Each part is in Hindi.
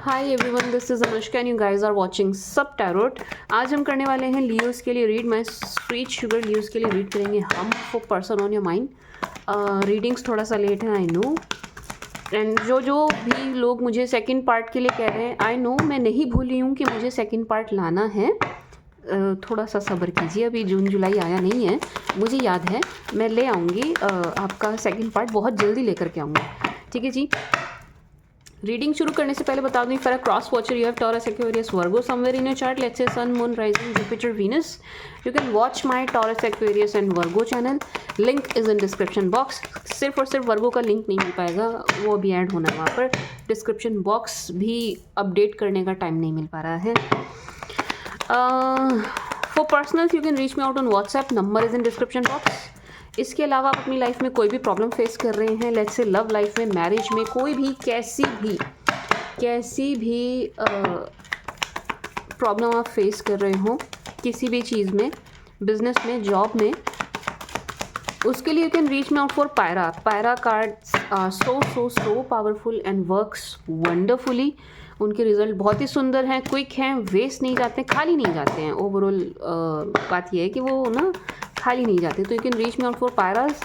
Hi everyone, this is Anushka and you guys are watching सब टैरोट। आज हम करने वाले हैं लियोस के लिए रीड। मैं स्वीट शुगर लियोस के लिए रीड करेंगे हम for person on your mind. Readings थोड़ा सा लेट है, आई नो। एंड जो भी लोग मुझे सेकंड पार्ट के लिए कह रहे हैं, आई नो, मैं नहीं भूली हूँ कि मुझे सेकंड पार्ट लाना है। थोड़ा सा सब्र कीजिए, अभी जून जुलाई आया नहीं है। मुझे याद है, मैं ले आऊँगी आपका सेकंड पार्ट बहुत जल्दी लेकर के आऊँगी, ठीक है जी। रीडिंग शुरू करने से पहले बता दूं, for a cross watcher you have Taurus, Aquarius, Virgo somewhere in your chart, let's say sun, moon, rising, Jupiter, Venus, you can watch my Taurus, Aquarius and Virgo channel. Link is in description box. सिर्फ और सिर्फ वर्गो का लिंक नहीं मिल पाएगा, वो भी ऐड होना है वहाँ पर। डिस्क्रिप्शन बॉक्स भी अपडेट करने का टाइम नहीं मिल पा रहा है। For personals you can reach me out on WhatsApp, number is in description box. इसके अलावा आप अपनी लाइफ में कोई भी प्रॉब्लम फेस कर रहे हैं, लेट्स से लव लाइफ में, मैरिज में, कोई भी कैसी भी प्रॉब्लम आप फेस कर रहे हो, किसी भी चीज़ में, बिजनेस में, जॉब में, उसके लिए you can reach me out for Pyra. Pyra cards are so powerful and works wonderfully. उनके रिजल्ट बहुत ही सुंदर हैं, क्विक हैं, वेस्ट नहीं जाते, खाली नहीं जाते हैं। ओवरऑल बात यह है कि वो ना खाली नहीं जाते। तो you can reach me out for pyrites.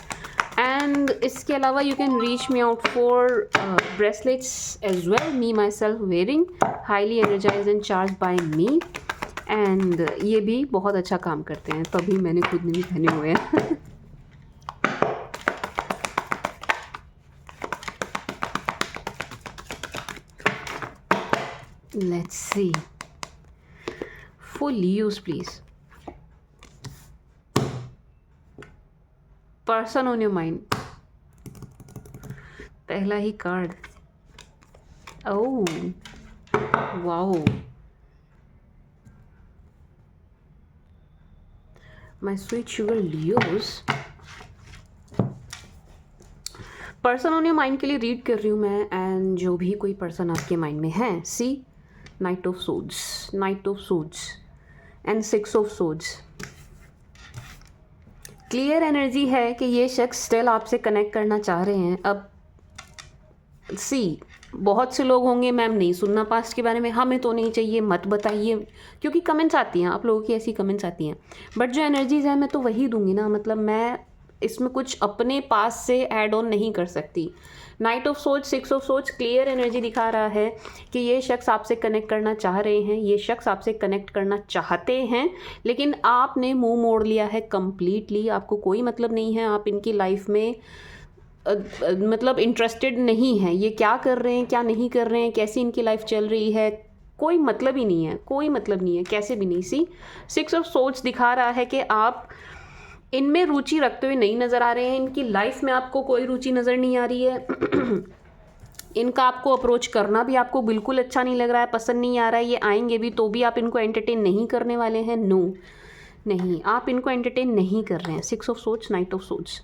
And इसके अलावा you can reach me out for bracelets as well, me myself wearing, highly energize and charge by me. And ये भी बहुत अच्छा काम करते हैं, तभी मैंने खुद नहीं पहने हुए हैं। Let's see. For Leos, please. Person on your mind. पहला ही card. Oh, wow. My sweet sugar Leos. Person on your mind के लिए रीड कर रही हूँ मैं, एंड जो भी कोई पर्सन आपके माइंड में है, see knight of swords and 6 of swords. Clear energy है कि ये शख्स स्टिल आपसे कनेक्ट करना चाह रहे हैं। अब सी, बहुत से लोग होंगे, मैम नहीं सुनना पास्ट के बारे में, हमें तो नहीं चाहिए, मत बताइए, क्योंकि कमेंट्स आती हैं, आप लोगों की ऐसी कमेंट्स आती हैं। बट जो एनर्जीज है मैं तो वही दूंगी ना, मतलब मैं इसमें कुछ अपने पास से ऐड ऑन नहीं कर सकती। नाइट ऑफ सोच, 6 ऑफ सोच, क्लियर एनर्जी दिखा रहा है कि ये शख्स आपसे कनेक्ट करना चाह रहे हैं, ये शख्स आपसे कनेक्ट करना चाहते हैं, लेकिन आपने मुंह मोड़ लिया है कम्प्लीटली। आपको कोई मतलब नहीं है, आप इनकी लाइफ में मतलब इंटरेस्टेड नहीं है। ये क्या कर रहे हैं, क्या नहीं कर रहे हैं, कैसी इनकी लाइफ चल रही है, कोई मतलब ही नहीं है, कोई मतलब नहीं है, कैसे भी नहीं। सी 6 ऑफ सोच दिखा रहा है कि आप इनमें रुचि रखते हुए नहीं नज़र आ रहे हैं, इनकी लाइफ में आपको कोई रुचि नज़र नहीं आ रही है। इनका आपको अप्रोच करना भी आपको बिल्कुल अच्छा नहीं लग रहा है, पसंद नहीं आ रहा है। ये आएंगे भी तो भी आप इनको एंटरटेन नहीं करने वाले हैं। नो, नहीं, आप इनको एंटरटेन नहीं कर रहे हैं। 6 ऑफ सोच, नाइट ऑफ सोच।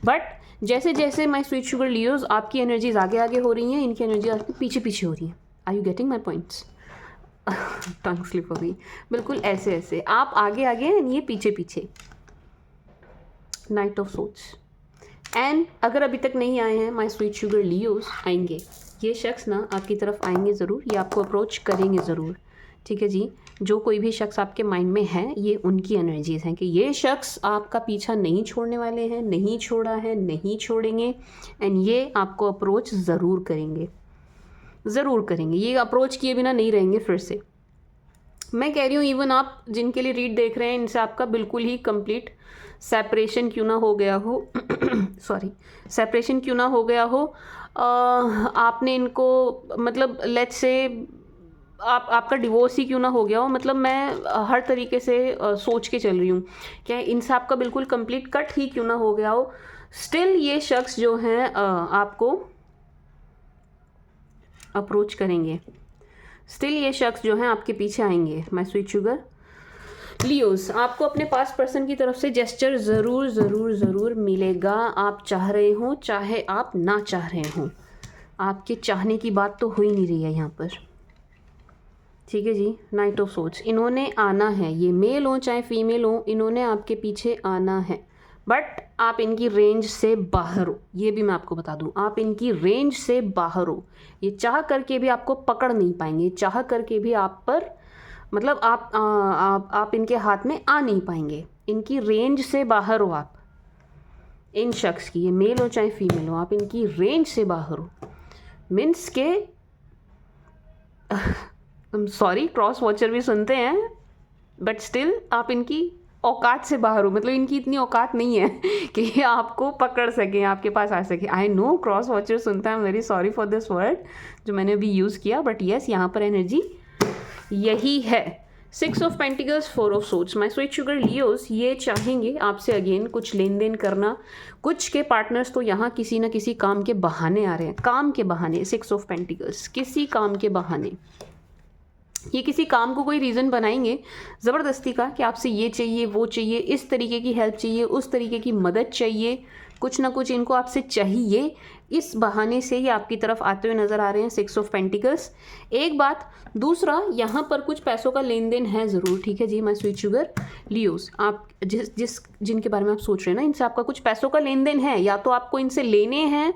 बट जैसे जैसे माई स्वीट शुगर लियोज, आपकी एनर्जीज आगे आगे हो रही हैं, इनकी एनर्जी आपके पीछे पीछे हो रही है। Are you getting my points? Tongue slip हो गई। बिल्कुल ऐसे ऐसे आप आगे आगे हैं, ये पीछे पीछे। नाइट ऑफ सोच। एंड अगर अभी तक नहीं आए हैं माई स्वीट शुगर लियोस, आएंगे। ये शख्स ना आपकी तरफ आएंगे ज़रूर, ये आपको अप्रोच करेंगे ज़रूर, ठीक है जी। जो कोई भी शख्स आपके माइंड में है, ये उनकी एनर्जीज हैं कि ये शख्स आपका पीछा नहीं छोड़ने वाले हैं, नहीं छोड़ा है, नहीं छोड़ेंगे। एंड ये आपको अप्रोच ज़रूर करेंगे, ज़रूर करेंगे। ये अप्रोच किए बिना नहीं रहेंगे फिर से। मैं कह रही हूँ, इवन आप जिनके लिए रीड देख रहे हैं, इनसे आपका बिल्कुल ही कंप्लीट सेपरेशन क्यों ना हो गया हो सॉरी, सेपरेशन क्यों ना हो गया हो, आपने इनको मतलब लेट्स से आपका डिवोर्स ही क्यों ना हो गया हो, मतलब मैं हर तरीके से सोच के चल रही हूँ क्या इनसे आपका बिल्कुल कंप्लीट कट ही क्यों ना हो गया हो, स्टिल ये शख्स जो हैं आपको अप्रोच करेंगे। स्टिल ये शख्स जो हैं आपके पीछे आएंगे। माय स्वीट शुगर लियोस, आपको अपने पास पर्सन की तरफ से जेस्चर ज़रूर ज़रूर ज़रूर मिलेगा। आप चाह रहे हो चाहे आप ना चाह रहे हो, आपके चाहने की बात तो हो ही नहीं रही है यहाँ पर, ठीक है जी। नाइट ऑफ सोच, इन्होंने आना है, ये मेल हो चाहे फीमेल हो, इन्होंने आपके पीछे आना है। बट आप इनकी रेंज से बाहर हो, ये भी मैं आपको बता दूं, आप इनकी रेंज से बाहर हो। ये चाह करके भी आपको पकड़ नहीं पाएंगे, चाह करके भी आप पर मतलब आप इनके हाथ में आ नहीं पाएंगे, इनकी रेंज से बाहर हो आप। इन शख्स की, ये मेल हो चाहे फीमेल हो, आप इनकी रेंज से बाहर हो। मीन्स के सॉरी, क्रॉस वॉचर भी सुनते हैं, बट स्टिल आप इनकी औकात से बाहर हो। मतलब इनकी इतनी औकात नहीं है कि ये आपको पकड़ सकें, आपके पास आ सके। आई नो क्रॉस वॉचर सुनता है, very sorry for this word जो मैंने अभी यूज़ किया, बट येस यहाँ पर एनर्जी यही है। 6 of pentacles, 4 of swords. My sweet sugar Leos, ये चाहेंगे आपसे अगेन कुछ लेन देन करना। कुछ के पार्टनर्स तो यहाँ किसी ना किसी काम के बहाने आ रहे हैं, काम के बहाने। 6 ऑफ पेंटिकल्स, किसी काम के बहाने। ये किसी काम को कोई रीज़न बनाएंगे ज़बरदस्ती का कि आपसे ये चाहिए, वो चाहिए, इस तरीके की हेल्प चाहिए, उस तरीके की मदद चाहिए, कुछ ना कुछ इनको आपसे चाहिए। इस बहाने से ये आपकी तरफ आते हुए नज़र आ रहे हैं। 6 ऑफ पेंटिकल्स, एक बात। दूसरा, यहाँ पर कुछ पैसों का लेन देन है ज़रूर, ठीक है जी माय स्वीट शुगर लियोस। आप जिनके बारे में आप सोच रहे हैं ना, इनसे आपका कुछ पैसों का लेन देन है, या तो आपको इनसे लेने हैं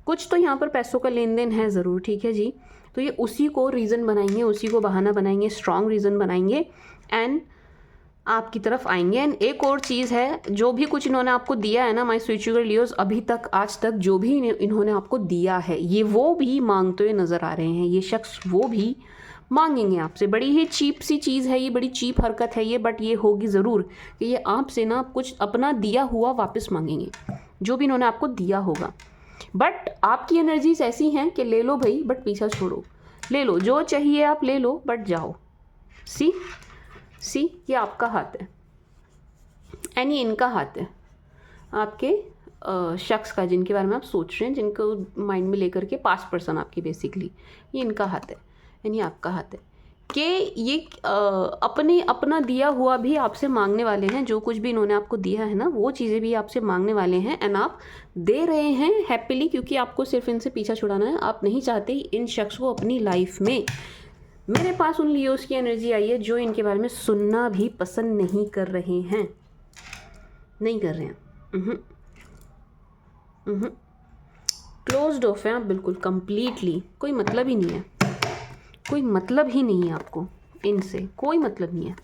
कुछ, तो यहाँ पर पैसों का लेन देन है ज़रूर, ठीक है जी। तो ये उसी को रीज़न बनाएंगे, उसी को बहाना बनाएंगे, स्ट्रॉन्ग रीज़न बनाएंगे एंड आपकी तरफ आएंगे। एंड एक और चीज़ है, जो भी कुछ इन्होंने आपको दिया है ना माय स्वीट शुगर लियोस, अभी तक आज तक जो भी इन्होंने आपको दिया है, ये वो भी मांगते हुए नज़र आ रहे हैं। ये शख्स वो भी मांगेंगे आपसे। बड़ी ही चीप सी चीज़ है ये, बड़ी चीप हरकत है ये, बट ये होगी ज़रूर कि ये आपसे ना कुछ अपना दिया हुआ वापस मांगेंगे, जो भी इन्होंने आपको दिया होगा। बट आपकी एनर्जीज ऐसी हैं कि ले लो भाई, बट पीछा छोड़ो, ले लो जो चाहिए आप ले लो, बट जाओ। सी ये आपका हाथ है एंड ये इनका हाथ है, आपके शख्स का जिनके बारे में आप सोच रहे हैं, जिनको माइंड में लेकर के पास्ट पर्सन आपकी बेसिकली, ये इनका हाथ है एंड ये आपका हाथ है कि ये अपना दिया हुआ भी आपसे मांगने वाले हैं। जो कुछ भी इन्होंने आपको दिया है ना, वो चीज़ें भी आपसे मांगने वाले हैं एंड आप दे रहे हैं हैप्पीली, क्योंकि आपको सिर्फ इनसे पीछा छुड़ाना है। आप नहीं चाहते इन शख्स को अपनी लाइफ में। मेरे पास उन लियोस की एनर्जी आई है जो इनके बारे में सुनना भी पसंद नहीं कर रहे हैं, नहीं कर रहे हैं। क्लोज्ड ऑफ है आप बिल्कुल, कंप्लीटली। कोई मतलब ही नहीं है, कोई मतलब ही नहीं है आपको इनसे, कोई मतलब नहीं है।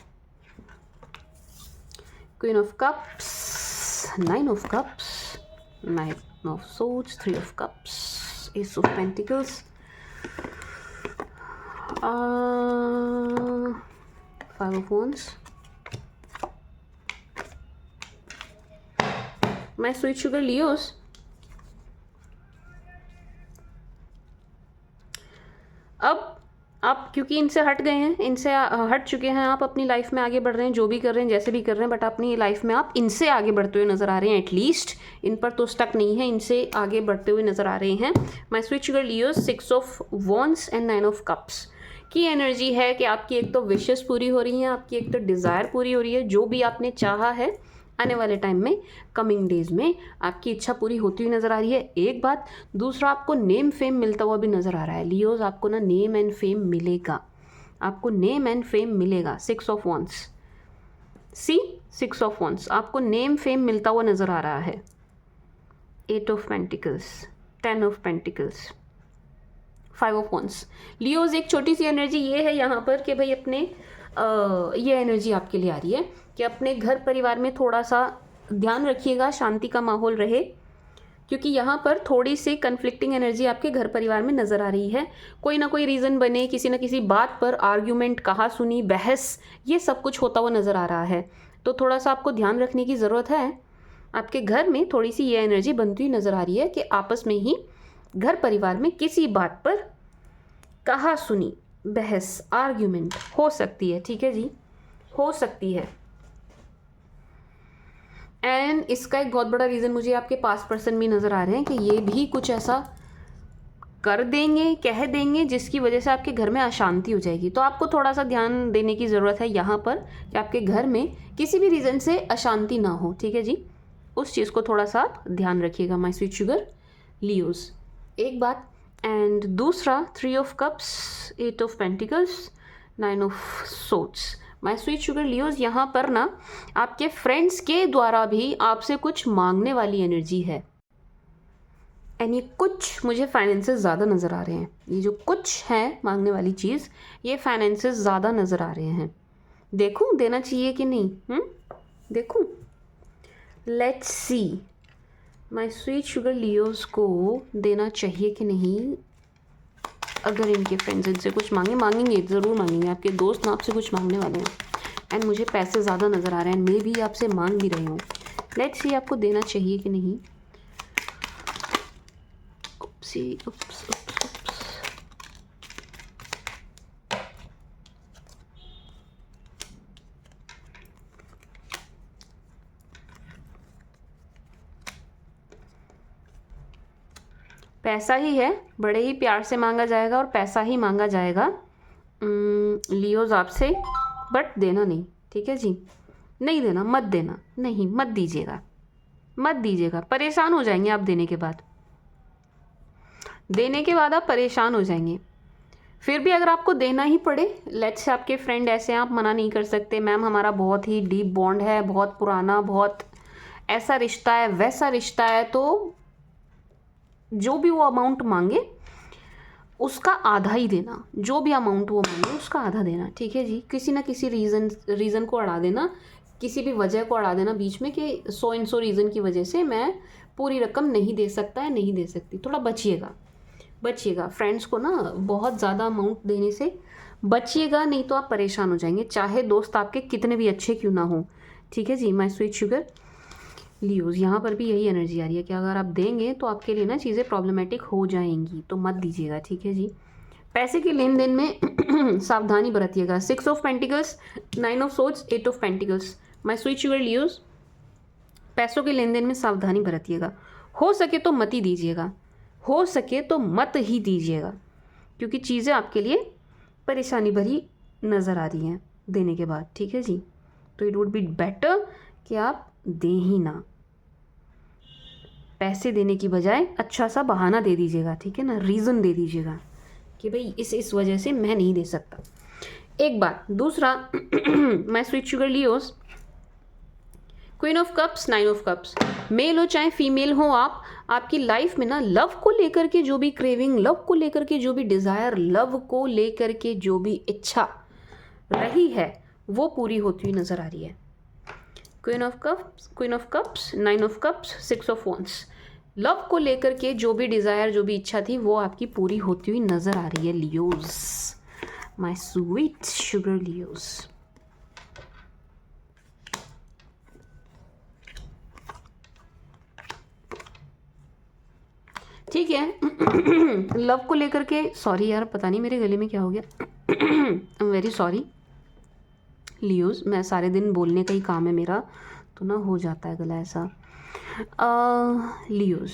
Queen of cups, 9 of cups, 9 of swords, 3 of cups, S of pentacles, 5 of wands। My sweet sugar Leos, अब आप क्योंकि इनसे हट गए हैं, इनसे हट चुके हैं, आप अपनी लाइफ में आगे बढ़ रहे हैं, जो भी कर रहे हैं, जैसे भी कर रहे हैं, बट अपनी लाइफ में आप इनसे आगे बढ़ते हुए नज़र आ रहे हैं। एटलीस्ट इन पर तो स्टक नहीं है, इनसे आगे बढ़ते हुए नज़र आ रहे हैं। My sweet sugar Leos, 6 of wands and 9 of cups की एनर्जी है कि आपकी एक तो विशेस पूरी हो रही हैं, आपकी एक तो डिज़ायर पूरी हो रही है। जो भी आपने चाहा है आने वाले टाइम में, कमिंग डेज में आपकी इच्छा पूरी होती हुई नज़र आ रही है, एक बात। दूसरा, आपको नेम फेम मिलता हुआ भी नज़र आ रहा है लियोस। आपको ना नेम एंड फेम मिलेगा, आपको नेम एंड फेम मिलेगा। 6 ऑफ wands, 6 ऑफ wands, आपको नेम फेम मिलता हुआ नज़र आ रहा है। 8 of pentacles, 10 of pentacles, 5 of wands। Leos एक छोटी सी एनर्जी ये है यहाँ पर कि भाई अपने ये एनर्जी आपके लिए आ रही है कि अपने घर परिवार में थोड़ा सा ध्यान रखिएगा, शांति का माहौल रहे, क्योंकि यहाँ पर थोड़ी सी कन्फ्लिक्टिंग एनर्जी आपके घर परिवार में नज़र आ रही है। कोई ना कोई रीज़न बने, किसी न किसी बात पर आर्ग्यूमेंट, कहा सुनी, बहस, ये सब कुछ होता हुआ नज़र आ रहा है। तो थोड़ा सा आपको ध्यान रखने की ज़रूरत है। आपके घर में थोड़ी सी ये एनर्जी बनती हुई नज़र आ रही है कि आपस में ही घर परिवार में किसी बात पर कहा सुनी, बहस, आर्ग्यूमेंट हो सकती है, ठीक है जी, हो सकती है। एंड इसका एक बहुत बड़ा रीज़न मुझे आपके पास्ट पर्सन भी नज़र आ रहे हैं कि ये भी कुछ ऐसा कर देंगे, कह देंगे, जिसकी वजह से आपके घर में अशांति हो जाएगी। तो आपको थोड़ा सा ध्यान देने की ज़रूरत है यहाँ पर कि आपके घर में किसी भी रीज़न से अशांति ना हो, ठीक है जी। उस चीज़ को थोड़ा सा आप ध्यान रखिएगा माय स्वीट शुगर लियोस, एक बात। एंड दूसरा, 3 of cups, 8 of pentacles, 9 of swords. My sweet sugar Leos, यहाँ पर ना आपके फ्रेंड्स के द्वारा भी आपसे कुछ मांगने वाली एनर्जी है। एंड ये कुछ मुझे फाइनेंसेस ज़्यादा नज़र आ रहे हैं। ये जो कुछ है मांगने वाली चीज़, ये फाइनेंसेस ज़्यादा नज़र आ रहे हैं। देखूं देना चाहिए कि नहीं? देखूं, let's see my sweet sugar Leos को देना चाहिए कि नहीं। अगर इनके फ्रेंड्स इनसे कुछ मांगेंगे, ज़रूर मांगेंगे। आपके दोस्त ना आपसे कुछ मांगने वाले हैं। एंड मुझे पैसे ज़्यादा नज़र आ रहे हैं, मे भी आपसे मांग भी रहे हूँ। लेट्स सी आपको देना चाहिए कि नहीं। उप्स। पैसा ही है, बड़े ही प्यार से मांगा जाएगा और पैसा ही मांगा जाएगा लियोज आपसे, बट देना नहीं। ठीक है जी, नहीं देना, मत देना, नहीं मत दीजिएगा, मत दीजिएगा। परेशान हो जाएंगे आप देने के बाद। देने के बाद आप परेशान हो जाएंगे। फिर भी अगर आपको देना ही पड़े, लेट्स से आपके फ्रेंड ऐसे हैं, आप मना नहीं कर सकते, मैम हमारा बहुत ही डीप बॉन्ड है, बहुत पुराना, बहुत ऐसा रिश्ता है, वैसा रिश्ता है, तो जो भी वो अमाउंट मांगे उसका आधा ही देना। जो भी अमाउंट वो मांगे उसका आधा देना। ठीक है जी, किसी ना किसी रीज़न को अड़ा देना, किसी भी वजह को अड़ा देना बीच में कि सो इन सो रीज़न की वजह से मैं पूरी रकम नहीं दे सकता है, नहीं दे सकती। थोड़ा बचिएगा फ्रेंड्स को ना बहुत ज़्यादा अमाउंट देने से बचिएगा, नहीं तो आप परेशान हो जाएंगे, चाहे दोस्त आपके कितने भी अच्छे क्यों ना हो। ठीक है जी, माय स्वीट शुगर लियोज, यहाँ पर भी यही एनर्जी आ रही है कि अगर आप देंगे तो आपके लिए ना चीज़ें प्रॉब्लमेटिक हो जाएंगी, तो मत दीजिएगा। ठीक है जी, पैसे के लेन देन में सावधानी बरतिएगा। 6 of pentacles, 9 of swords, 8 of pentacles. My sweet sugar Leos, पैसों के लेन देन में सावधानी बरतिएगा। हो सके तो मत ही दीजिएगा, हो सके तो मत ही दीजिएगा, क्योंकि चीज़ें आपके लिए परेशानी भरी नज़र आ रही हैं देने के बाद। ठीक है जी, तो इट वुड बी बेटर कि आप दें ही ना। पैसे देने की बजाय अच्छा सा बहाना दे दीजिएगा। ठीक है ना, रीज़न दे दीजिएगा कि भाई इस वजह से मैं नहीं दे सकता। एक बात। दूसरा, my sweet sugar Leos, queen of cups, 9 of cups, male हो चाहे फीमेल हो, आपकी लाइफ में ना लव को लेकर के जो भी क्रेविंग, लव को लेकर के जो भी डिज़ायर, लव को लेकर के जो भी इच्छा रही है वो पूरी होती हुई नज़र आ रही है। Queen of cups, 9 of cups, 6 of wands, love को लेकर के जो भी डिज़ायर, जो भी इच्छा थी वो आपकी पूरी होती हुई नज़र आ रही है Leos, my sweet sugar Leos. ठीक है। लव को लेकर के, सॉरी यार पता नहीं मेरे गले में क्या हो गया, I am very sorry Leos, मैं सारे दिन बोलने का ही काम है मेरा, तो ना हो जाता है गला ऐसा। लियोज,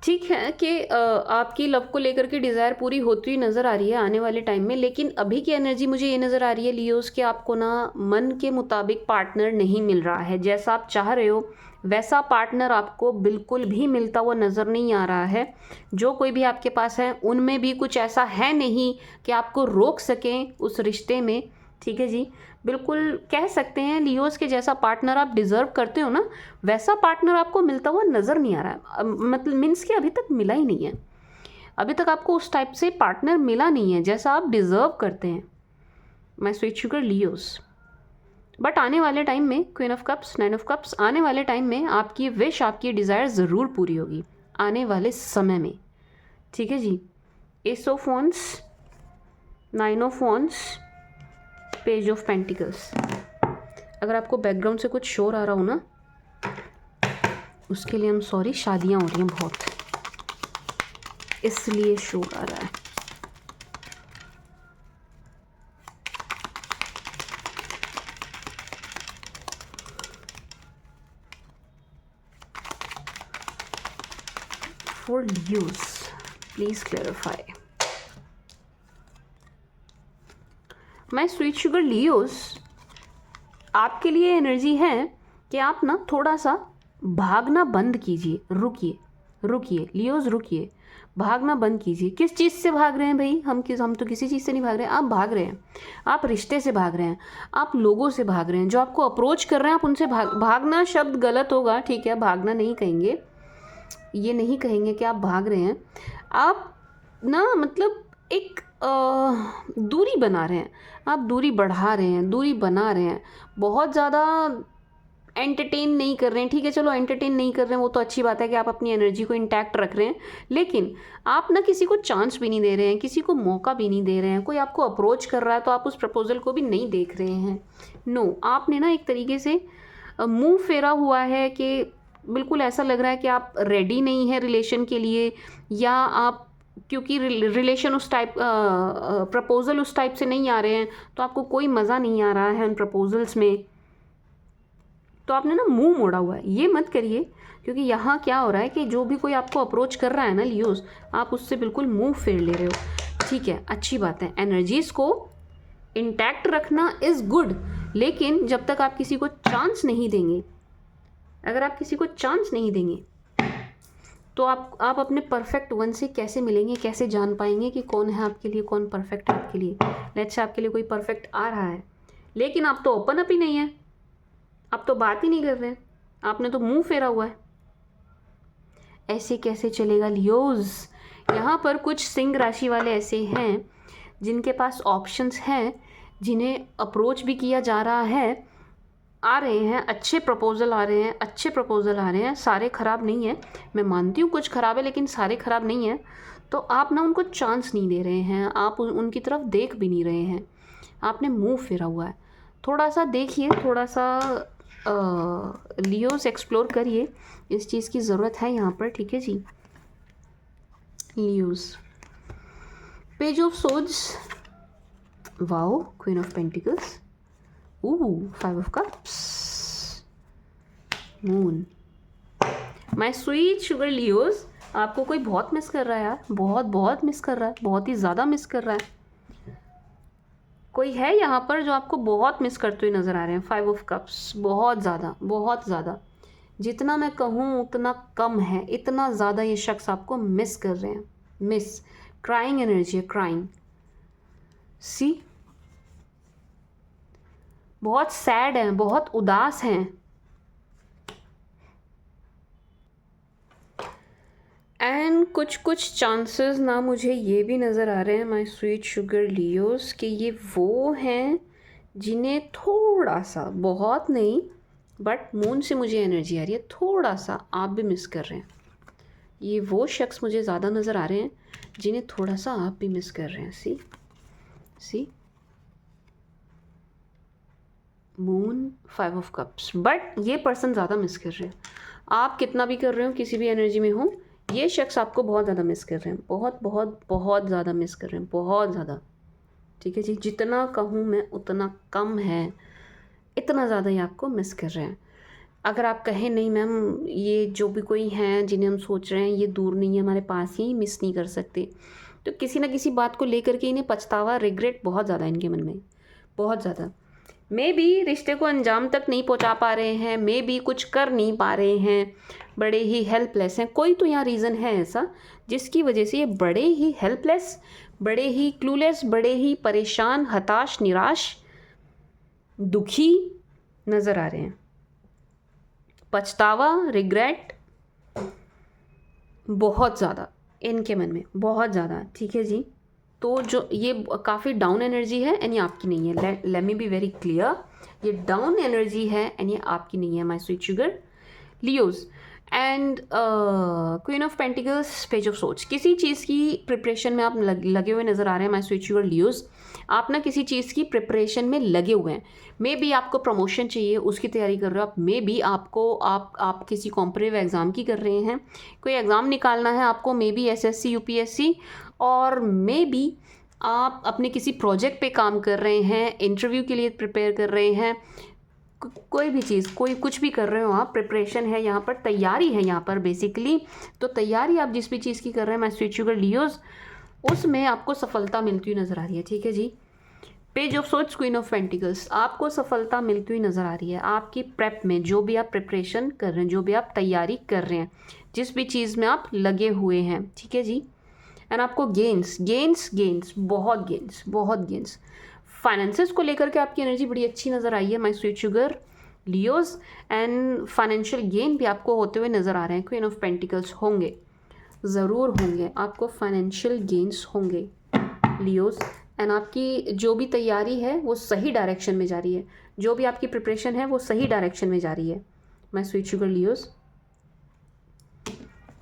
ठीक है कि आपकी लव को लेकर के डिज़ायर पूरी होती हुई नज़र आ रही है आने वाले टाइम में, लेकिन अभी की एनर्जी मुझे ये नज़र आ रही है लियोज कि आपको ना मन के मुताबिक पार्टनर नहीं मिल रहा है। जैसा आप चाह रहे हो वैसा पार्टनर आपको बिल्कुल भी मिलता हुआ नज़र नहीं आ रहा है। जो कोई भी आपके पास है उनमें भी कुछ ऐसा है नहीं कि आपको रोक सकें उस रिश्ते में। ठीक है जी, बिल्कुल कह सकते हैं लियोज के जैसा पार्टनर आप डिज़र्व करते हो ना, वैसा पार्टनर आपको मिलता हुआ नज़र नहीं आ रहा है। मतलब मीन्स कि अभी तक मिला ही नहीं है, अभी तक आपको उस टाइप से पार्टनर मिला नहीं है जैसा आप डिज़र्व करते हैं, my sweet sugar Leos. But आने वाले टाइम में, queen of cups, 9 of cups, आने वाले टाइम में आपकी विश, आपकी डिज़ायर ज़रूर पूरी होगी आने वाले समय में। ठीक है जी, ace of wands, 9 of wands, page of pentacles. अगर आपको बैकग्राउंड से कुछ शोर आ रहा हो ना, उसके लिए हम सॉरी, शादियां हो रही हैं बहुत, इसलिए शोर आ रहा है। For use please clarify. My sweet sugar Leos, आपके लिए एनर्जी है कि आप ना थोड़ा सा भागना बंद कीजिए, रुकिए लियोस, रुकिए। भागना बंद कीजिए। किस चीज़ से भाग रहे हैं भाई? हम तो किसी चीज़ से नहीं भाग रहे हैं। आप भाग रहे हैं, आप रिश्ते से भाग रहे हैं, आप लोगों से भाग रहे हैं जो आपको अप्रोच कर रहे हैं, आप उनसे भागना शब्द गलत होगा, ठीक है, भागना नहीं कहेंगे, ये नहीं कहेंगे कि आप भाग रहे हैं। आप ना मतलब एक दूरी बना रहे हैं, आप दूरी बढ़ा रहे हैं, दूरी बना रहे हैं, बहुत ज़्यादा एंटरटेन नहीं कर रहे हैं। ठीक है, चलो एंटरटेन नहीं कर रहे हैं वो तो अच्छी बात है कि आप अपनी एनर्जी को इंटैक्ट रख रहे हैं, लेकिन आप ना किसी को चांस भी नहीं दे रहे हैं, किसी को मौका भी नहीं दे रहे हैं। कोई आपको अप्रोच कर रहा है तो आप उस प्रपोजल को भी नहीं देख रहे हैं। नो, आपने ना एक तरीके से मुंह फेरा हुआ है कि बिल्कुल ऐसा लग रहा है कि आप रेडी नहीं है रिलेशन के लिए, या आप क्योंकि रिलेशन उस टाइप प्रपोजल उस टाइप से नहीं आ रहे हैं तो आपको कोई मज़ा नहीं आ रहा है उन प्रपोजल्स में, तो आपने ना मुंह मोड़ा हुआ है। ये मत करिए, क्योंकि यहाँ क्या हो रहा है कि जो भी कोई आपको अप्रोच कर रहा है ना लियोस, आप उससे बिल्कुल मुंह फेर ले रहे हो। ठीक है, अच्छी बात है, एनर्जीज़ को इंटैक्ट रखना इज़ गुड, लेकिन जब तक आप किसी को चांस नहीं देंगे, अगर आप किसी को चांस नहीं देंगे तो आप अपने परफेक्ट वन से कैसे मिलेंगे, कैसे जान पाएंगे कि कौन है आपके लिए, कौन परफेक्ट है आपके लिए। लेट्स से आपके लिए कोई परफेक्ट आ रहा है, लेकिन आप तो ओपन अप ही नहीं है, आप तो बात ही नहीं कर रहे हैं, आपने तो मुंह फेरा हुआ है। ऐसे कैसे चलेगा लियोज? यहाँ पर कुछ सिंह राशि वाले ऐसे हैं जिनके पास ऑप्शंस हैं, जिन्हें अप्रोच भी किया जा रहा है, आ रहे हैं, अच्छे प्रपोजल आ रहे हैं, अच्छे प्रपोजल आ रहे हैं, सारे ख़राब नहीं हैं। मैं मानती हूँ कुछ ख़राब है, लेकिन सारे ख़राब नहीं हैं। तो आप ना उनको चांस नहीं दे रहे हैं, आप उनकी तरफ देख भी नहीं रहे हैं, आपने मुंह फेरा हुआ है। थोड़ा सा देखिए, थोड़ा सा लियोस एक्सप्लोर करिए, इस चीज़ की ज़रूरत है यहाँ पर। ठीक है जी Leos. Page of swords, wow, queen of pentacles, five of cups, moon. My sweet sugar Leos, आपको कोई बहुत मिस कर रहा है यार, बहुत बहुत मिस कर रहा है, बहुत ही ज़्यादा मिस कर रहा है। कोई है यहाँ पर जो आपको बहुत मिस करते हुए नज़र आ रहे हैं। फाइव ऑफ कप्स, बहुत ज़्यादा, बहुत ज़्यादा, जितना मैं कहूँ उतना कम है, इतना ज़्यादा ये शख्स आपको मिस कर रहे हैं। मिस, क्राइंग एनर्जी है, क्राइंग। सी, बहुत सैड हैं, बहुत उदास हैं। एंड कुछ चांसेस ना मुझे ये भी नज़र आ रहे हैं माय स्वीट शुगर लियोस कि ये वो हैं जिन्हें थोड़ा सा, बहुत नहीं, बट मून से मुझे एनर्जी आ रही है, थोड़ा सा आप भी मिस कर रहे हैं। ये वो शख्स मुझे ज़्यादा नज़र आ रहे हैं जिन्हें थोड़ा सा आप भी मिस कर रहे हैं। See moon, five of cups, but ये पर्सन ज़्यादा मिस कर रहे हैं। आप कितना भी कर रहे हो, किसी भी एनर्जी में हो, ये शख्स आपको बहुत ज़्यादा मिस कर रहे हैं, बहुत बहुत बहुत ज़्यादा मिस कर रहे हैं, बहुत ज़्यादा। ठीक है जी, जितना कहूँ मैं उतना कम है, इतना ज़्यादा ये आपको मिस कर रहे हैं। अगर आप कहें नहीं मैम, ये जो भी कोई हैं जिन्हें हम सोच रहे हैं ये दूर नहीं है, हमारे पास ही मिस नहीं कर सकते, तो किसी ना किसी बात को लेकर के इन्हें पछतावा, रिग्रेट बहुत ज़्यादा इनके मन में, बहुत ज़्यादा। मे बी रिश्ते को अंजाम तक नहीं पहुंचा पा रहे हैं, मे बी कुछ कर नहीं पा रहे हैं, बड़े ही हेल्पलेस हैं। कोई तो यहाँ रीज़न है ऐसा जिसकी वजह से ये बड़े ही हेल्पलेस, बड़े ही क्लूलेस, बड़े ही परेशान, हताश, निराश, दुखी नज़र आ रहे हैं। पछतावा, रिग्रेट बहुत ज़्यादा इनके मन में, बहुत ज़्यादा। ठीक है जी, तो जो ये काफ़ी डाउन एनर्जी है एंड ये आपकी नहीं है। Let me be very clear, ये डाउन एनर्जी है एंड ये आपकी नहीं है my sweet sugar Leos. And queen of pentacles, page of swords, किसी चीज़ की प्रिपरेशन में आप लगे हुए नज़र आ रहे हैं माय स्वीट शुगर लियोज। आप ना किसी चीज़ की प्रिपरेशन में लगे हुए हैं। मे बी आपको प्रमोशन चाहिए, उसकी तैयारी कर रहे हो आप। मे बी आपको आप किसी कॉम्पिटिटिव एग्ज़ाम की कर रहे हैं, कोई एग्ज़ाम निकालना है आपको, मे बी SSC UPSC, और मे बी आप अपने किसी प्रोजेक्ट पे काम कर रहे हैं, इंटरव्यू के लिए प्रिपेयर कर रहे हैं, कोई भी चीज़, कोई कुछ भी कर रहे हो आप, प्रिपरेशन है यहाँ पर, तैयारी है यहाँ पर बेसिकली। तो तैयारी आप जिस भी चीज़ की कर रहे हैं माय स्वीट शुगर लियोज, उसमें आपको सफलता मिलती हुई नज़र आ रही है। ठीक है जी, page of swords, queen of pentacles, आपको सफलता मिलती हुई नज़र आ रही है आपकी प्रेप में, जो भी आप प्रिपरेशन कर रहे हैं, जो भी आप तैयारी कर रहे हैं, जिस भी चीज़ में आप लगे हुए हैं। ठीक है जी, एंड आपको गेंस गेंस गेंस बहुत गेंस फाइनेंसेस को लेकर के आपकी एनर्जी बड़ी अच्छी नज़र आई है my sweet sugar Leos, and financial gain भी आपको होते हुए नज़र आ रहे हैं। क्वीन ऑफ पेंटिकल्स होंगे, ज़रूर होंगे, आपको फाइनेंशियल गेन्स होंगे लियोज, एंड आपकी जो भी तैयारी है वो सही डायरेक्शन में जा रही है, जो भी आपकी प्रिपरेशन है वो सही डायरेक्शन में जा रही है my sweet sugar Leos.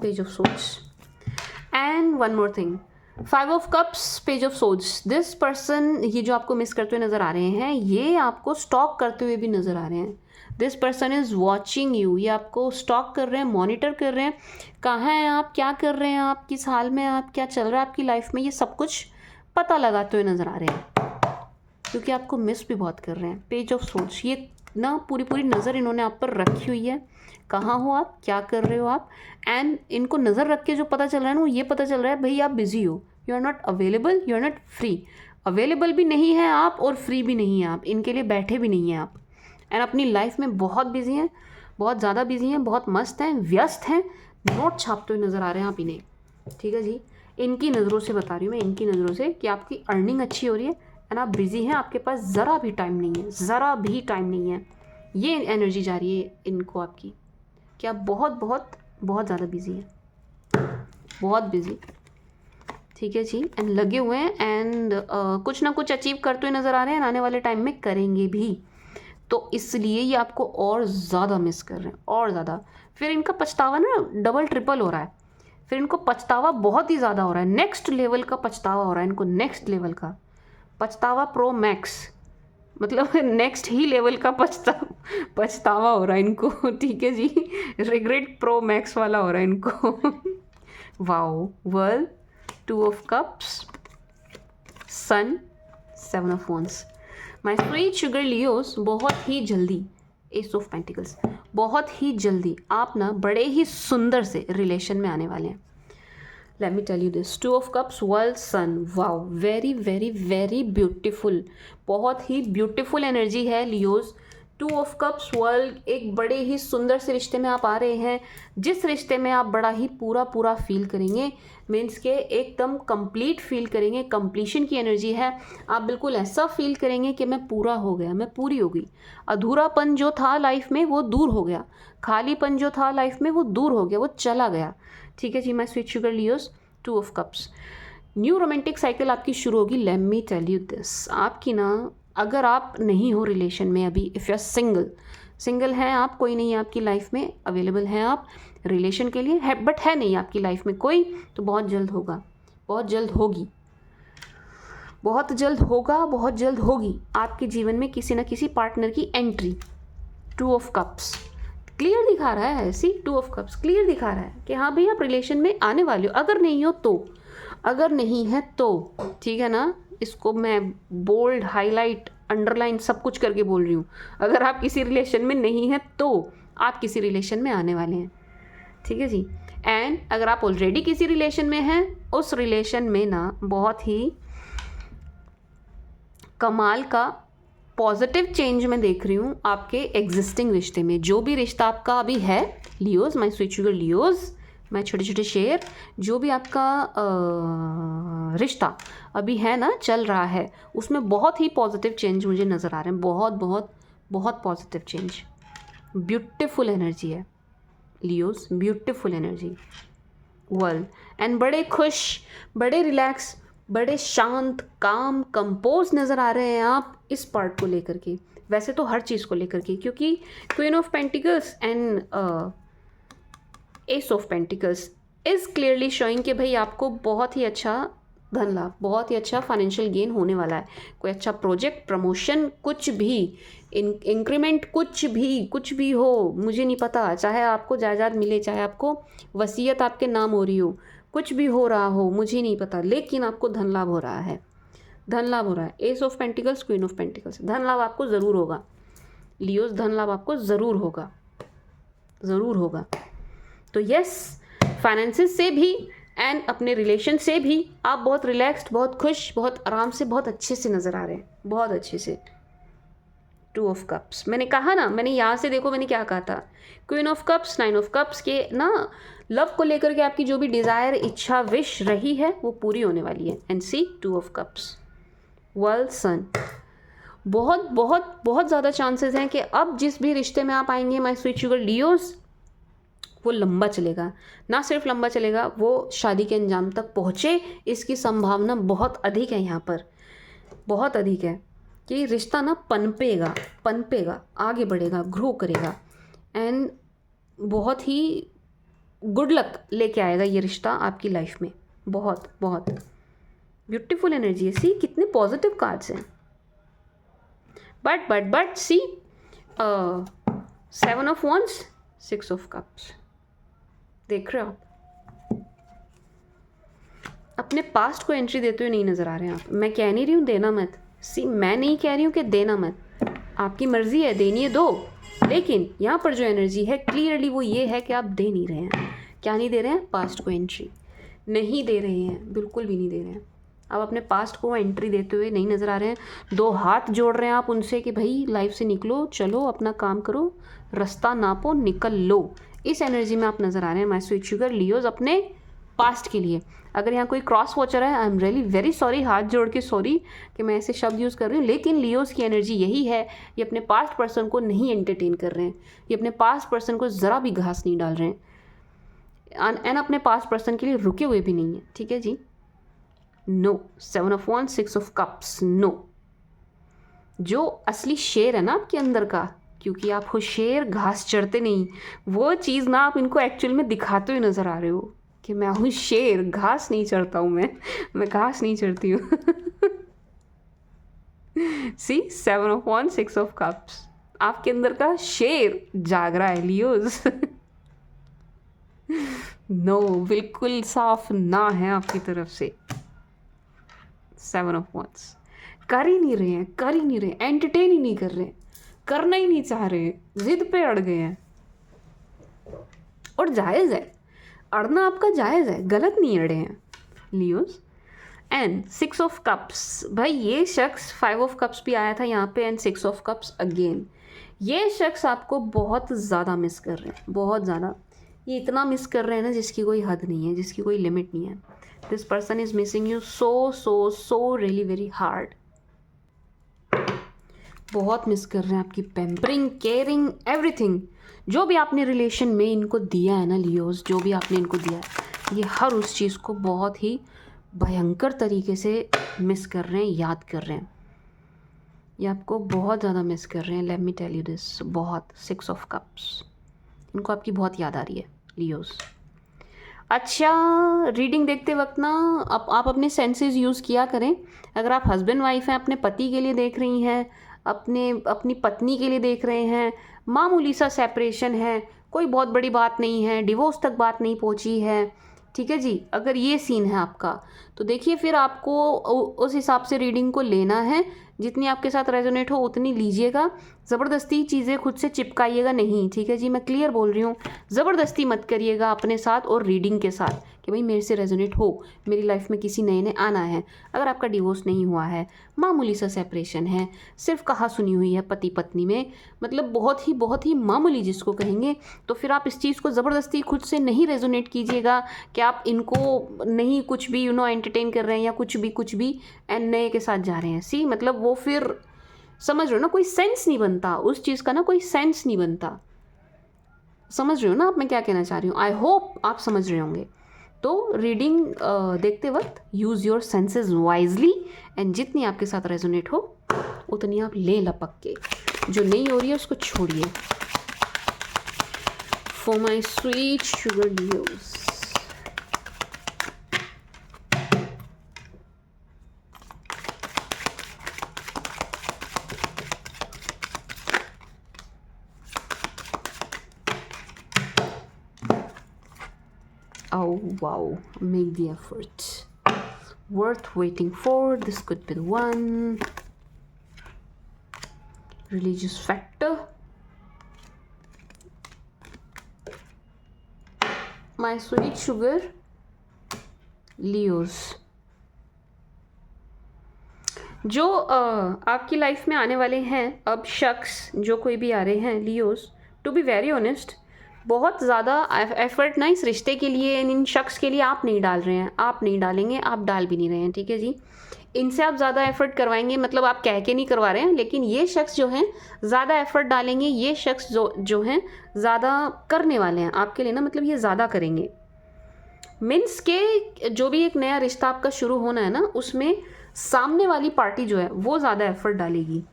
Page of swords and one more thing, 5 of cups, page of swords. This person, ये जो आपको मिस करते हुए नज़र आ रहे हैं, ये आपको स्टॉक करते हुए भी नज़र आ रहे हैं। This person is watching you, ये आपको स्टॉक कर रहे हैं, मॉनिटर कर रहे हैं, कहाँ हैं आप, क्या कर रहे हैं आप, किस हाल में आप, क्या चल रहा है आपकी लाइफ में, ये सब कुछ पता लगाते हुए नज़र आ रहे हैं, क्योंकि आपको मिस भी बहुत कर रहे हैं। पेज ऑफ सोर्ड्स, ये ना पूरी नज़र इन्होंने आप पर रखी हुई है, कहाँ हो आप, क्या कर रहे हो आप, एंड इनको नज़र रख के जो पता चल रहा है ना, वो ये पता चल रहा है भाई आप बिजी हो, you are not available, you are not free. Available भी नहीं है आप और फ्री भी नहीं है आप, इनके लिए बैठे भी नहीं हैं आप, एंड अपनी लाइफ में बहुत बिजी हैं, बहुत ज़्यादा बिजी हैं, बहुत मस्त हैं, व्यस्त हैं, नोट छापते हुए नज़र आ रहे हैं आप इन्हें। ठीक है जी, इनकी नज़रों से बता रही हूँ मैं, इनकी नज़रों से कि आपकी अर्निंग अच्छी हो रही है एंड आप बिज़ी हैं, आपके पास ज़रा भी टाइम नहीं है, ज़रा भी टाइम नहीं है। ये एनर्जी जा रही है इनको आपकी कि आप बहुत ज़्यादा बिजी हैं, बहुत बिजी। ठीक है जी, एंड लगे हुए हैं, एंड कुछ ना कुछ अचीव करते हुए नज़र आ रहे हैं, आने वाले टाइम में करेंगे भी, तो इसलिए ये आपको और ज़्यादा मिस कर रहे हैं, और ज़्यादा। फिर इनका पछतावा ना डबल ट्रिपल हो रहा है, फिर इनको पछतावा बहुत ही ज़्यादा हो रहा है, नेक्स्ट लेवल का पछतावा हो रहा है इनको, नेक्स्ट लेवल का पछतावा प्रो मैक्स, मतलब नेक्स्ट ही लेवल का पछतावा हो रहा है इनको। ठीक है जी, रिग्रेट प्रो मैक्स वाला हो रहा है इनको। Wow, world, 2 of cups, sun, 7 of wands. My sweet sugar Leos, बहुत ही जल्दी, एस ऑफ पेंटिकल्स, बहुत ही जल्दी आप ना बड़े ही सुंदर से रिलेशन में आने वाले हैं। Let me tell you this, 2 of cups, world, sun, wow, very very very beautiful, बहुत ही ब्यूटीफुल एनर्जी है लियोस। 2 ऑफ कप्स, वर्ल्ड, एक बड़े ही सुंदर से रिश्ते में आप आ रहे हैं, जिस रिश्ते में आप बड़ा ही पूरा फील करेंगे, मीन्स के एकदम कंप्लीट फील करेंगे, कंप्लीशन की एनर्जी है। आप बिल्कुल ऐसा फील करेंगे कि मैं पूरा हो गया, मैं पूरी हो गई, अधूरापन जो था लाइफ में वो दूर हो गया, खालीपन जो था लाइफ में वो दूर हो गया, वो चला गया। ठीक है जी my sweet sugar Leos, 2 of cups, new romantic cycle आपकी शुरू होगी। Let me tell you this, आपकी ना, अगर आप नहीं हो रिलेशन में अभी, इफ़ यू आर सिंगल हैं आप, कोई नहीं है आपकी लाइफ में, अवेलेबल हैं आप रिलेशन के लिए, है बट है नहीं आपकी लाइफ में कोई, तो बहुत जल्द होगा, बहुत जल्द होगी, बहुत जल्द होगा, बहुत जल्द होगी आपके जीवन में किसी न किसी पार्टनर की एंट्री। 2 ऑफ कप्स क्लियर दिखा रहा है, सी 2 ऑफ कप्स क्लियर दिखा रहा है कि हाँ भाई आप रिलेशन में आने वाले हो, अगर नहीं हो तो, अगर नहीं है तो, ठीक है ना, इसको मैं बोल्ड, हाईलाइट, अंडरलाइन सब कुछ करके बोल रही हूँ। अगर आप किसी रिलेशन में नहीं हैं तो आप किसी रिलेशन में आने वाले हैं। ठीक है जी, एंड अगर आप ऑलरेडी किसी रिलेशन में हैं, उस रिलेशन में ना बहुत ही कमाल का पॉजिटिव चेंज मैं देख रही हूँ आपके एग्जिस्टिंग रिश्ते में। जो भी रिश्ता आपका अभी है Leos, my sweet sugar Leos, मैं छोटे छोटे शेयर, जो भी आपका रिश्ता अभी है ना, चल रहा है, उसमें बहुत ही पॉजिटिव चेंज मुझे नज़र आ रहे हैं, बहुत पॉजिटिव चेंज, ब्यूटीफुल एनर्जी है Leos, beautiful energy, world, and बड़े खुश, बड़े रिलैक्स, बड़े शांत, काम, कंपोज नज़र आ रहे हैं आप इस पार्ट को लेकर के, वैसे तो हर चीज़ को लेकर के, क्योंकि queen of pentacles and S of pentacles is clearly showing कि भाई आपको बहुत ही अच्छा धन लाभ, बहुत ही अच्छा फाइनेंशियल गेन होने वाला है। कोई अच्छा प्रोजेक्ट, प्रमोशन, कुछ भी, इंक्रीमेंट, कुछ भी हो, मुझे नहीं पता, चाहे आपको जायदाद मिले, चाहे आपको वसीयत आपके नाम हो रही हो, कुछ भी हो रहा हो, मुझे नहीं पता, लेकिन आपको धन लाभ हो रहा है, धन लाभ हो रहा है। S of pentacles, queen of pentacles, धन लाभ आपको ज़रूर होगा लियोज, धन लाभ आपको ज़रूर होगा, ज़रूर होगा। तो यस, फाइनेंसेस से भी एंड अपने रिलेशन से भी आप बहुत रिलैक्स्ड, बहुत खुश, बहुत आराम से, बहुत अच्छे से नज़र आ रहे हैं, बहुत अच्छे से। टू ऑफ कप्स, मैंने कहा ना, मैंने यहाँ से देखो मैंने क्या कहा था, queen of cups, nine of cups के ना लव को लेकर के आपकी जो भी डिज़ायर, इच्छा, विश रही है वो पूरी होने वाली है। And see two of cups, world sun, बहुत बहुत बहुत ज़्यादा चांसेस हैं कि अब जिस भी रिश्ते में आप आएंगे माय स्वीट शुगर लियोस, वो लंबा चलेगा, ना सिर्फ लंबा चलेगा, वो शादी के अंजाम तक पहुँचे, इसकी संभावना बहुत अधिक है यहाँ पर, बहुत अधिक है कि रिश्ता ना पनपेगा, पनपेगा, आगे बढ़ेगा, ग्रो करेगा एंड बहुत ही गुड लक लेके आएगा ये रिश्ता आपकी लाइफ में। बहुत बहुत ब्यूटीफुल एनर्जी है। सी कितने पॉजिटिव कार्ड्स हैं। But see 7 of wands, 6 of cups, देख रहे हो आप, अपने पास्ट को एंट्री देते हुए नहीं नज़र आ रहे हैं आप। मैं कह नहीं रही हूँ देना मत, सी मैं नहीं कह रही हूँ कि देना मत, आपकी मर्ज़ी है, देनी है दो, लेकिन यहाँ पर जो एनर्जी है क्लियरली वो ये है कि आप दे नहीं रहे हैं। क्या नहीं दे रहे हैं? पास्ट को एंट्री नहीं दे रहे हैं, बिल्कुल भी नहीं दे रहे हैं। आप अपने पास्ट को एंट्री देते हुए नहीं नज़र आ रहे हैं। दो हाथ जोड़ रहे हैं आप उनसे कि भाई लाइफ से निकलो, चलो अपना काम करो, रास्ता नापो, निकल लो, इस एनर्जी में आप नज़र आ रहे हैं माय स्वीट शुगर लियोज अपने पास्ट के लिए। अगर यहाँ कोई क्रॉस वॉचर है, I am really very sorry, हाथ जोड़ के सॉरी कि मैं ऐसे शब्द यूज़ कर रही हूँ, लेकिन लियोज की एनर्जी यही है, ये अपने पास्ट पर्सन को नहीं एंटरटेन कर रहे हैं, ये अपने पास्ट पर्सन को ज़रा भी घास नहीं डाल रहे हैं एंड अपने पास्ट पर्सन के लिए रुके हुए भी नहीं है। ठीक है जी, no, 7 of wands, 6 of cups, no. जो असली शेर है ना आपके अंदर का, क्योंकि आप हो शेर, घास चढ़ते नहीं, वो चीज़ ना आप इनको एक्चुअल में दिखाते हुए नज़र आ रहे हो कि मैं हूँ शेर, घास नहीं चढ़ता हूँ मैं घास नहीं चढ़ती हूँ। सी 7 ऑफ वंस, 6 ऑफ कप्स, आपके अंदर का शेर जाग रहा है लियोज। नो, बिल्कुल साफ ना है आपकी तरफ से। 7 ऑफ वंस, कर ही नहीं रहे हैं, कर ही नहीं रहे, एंटरटेन ही नहीं कर रहे, करना ही नहीं चाह रहे, जिद पे अड़ गए हैं। और जायज़ है, अड़ना आपका जायज़ है, गलत नहीं अड़े हैं लियोस। एंड 6 ऑफ कप्स, भाई ये शख्स 5 ऑफ कप्स भी आया था यहाँ पे एंड 6 ऑफ कप्स अगेन। ये शख्स आपको बहुत ज़्यादा मिस कर रहे हैं, बहुत ज़्यादा, ये इतना मिस कर रहे हैं ना जिसकी कोई हद नहीं है, जिसकी कोई लिमिट नहीं है। This person is missing you so so so really very hard, बहुत मिस कर रहे हैं आपकी पैम्परिंग, केयरिंग, एवरीथिंग। जो भी आपने रिलेशन में इनको दिया है ना लियोस, जो भी आपने इनको दिया है, ये हर उस चीज़ को बहुत ही भयंकर तरीके से मिस कर रहे हैं, याद कर रहे हैं। ये आपको बहुत ज़्यादा मिस कर रहे हैं, let me tell you this, बहुत। 6 ऑफ कप्स, इनको आपकी बहुत याद आ रही है लियोस। अच्छा, रीडिंग देखते वक्त ना आप अपने सेंसेस यूज़ किया करें। अगर आप हस्बैंड वाइफ हैं, अपने पति के लिए देख रही हैं, अपनी पत्नी के लिए देख रहे हैं, मामूली सा सेपरेशन है, कोई बहुत बड़ी बात नहीं है, डिवोर्स तक बात नहीं पहुंची है, ठीक है जी, अगर ये सीन है आपका, तो देखिए फिर आपको उस हिसाब से रीडिंग को लेना है, जितनी आपके साथ रेजोनेट हो उतनी लीजिएगा। ज़बरदस्ती चीज़ें खुद से चिपकाइएगा नहीं, ठीक है जी, मैं क्लियर बोल रही हूँ। ज़बरदस्ती मत करिएगा अपने साथ और रीडिंग के साथ कि भाई मेरे से रेजोनेट हो, मेरी लाइफ में किसी नए ने आना है। अगर आपका डिवोर्स नहीं हुआ है, मामूली सा सेपरेशन है, सिर्फ कहा सुनी हुई है पति पत्नी में, मतलब बहुत ही मामूली जिसको कहेंगे, तो फिर आप इस चीज़ को ज़बरदस्ती खुद से नहीं रेजोनेट कीजिएगा कि आप इनको नहीं कुछ भी एंटरटेन कर रहे हैं या कुछ भी एंड नए के साथ जा रहे हैं। सी मतलब वो फिर समझ रहे हो ना, कोई सेंस नहीं बनता उस चीज़ का, ना कोई सेंस नहीं बनता। समझ रहे हो ना आप मैं क्या कहना चाह रही हूँ? आई होप आप समझ रहे होंगे। तो रीडिंग देखते वक्त use your senses wisely and जितनी आपके साथ रेजोनेट हो उतनी आप ले लपक के, जो नहीं हो रही है उसको छोड़िए। For my sweet sugar Leos, oh wow, make the effort, worth waiting for. This could be the one. Religious factor, my sweet sugar Leos, जो आपकी लाइफ में आने वाले हैं अब शख्स, जो कोई भी आ रहे हैं Leos, to be very honest, बहुत ज़्यादा एफर्ट ना इस रिश्ते के लिए, इन शख्स के लिए आप नहीं डाल रहे हैं, आप नहीं डालेंगे, आप डाल भी नहीं रहे हैं, ठीक है जी। इनसे आप ज़्यादा एफर्ट करवाएंगे, मतलब आप कह के नहीं करवा रहे हैं, लेकिन ये शख्स जो हैं ज़्यादा एफर्ट डालेंगे, ये शख्स जो हैं ज़्यादा करने वाले हैं आपके लिए ना, मतलब ये ज़्यादा करेंगे। मीन्स के जो भी एक नया रिश्ता आपका शुरू होना है ना, उसमें सामने वाली पार्टी जो है वो ज़्यादा एफर्ट डालेगी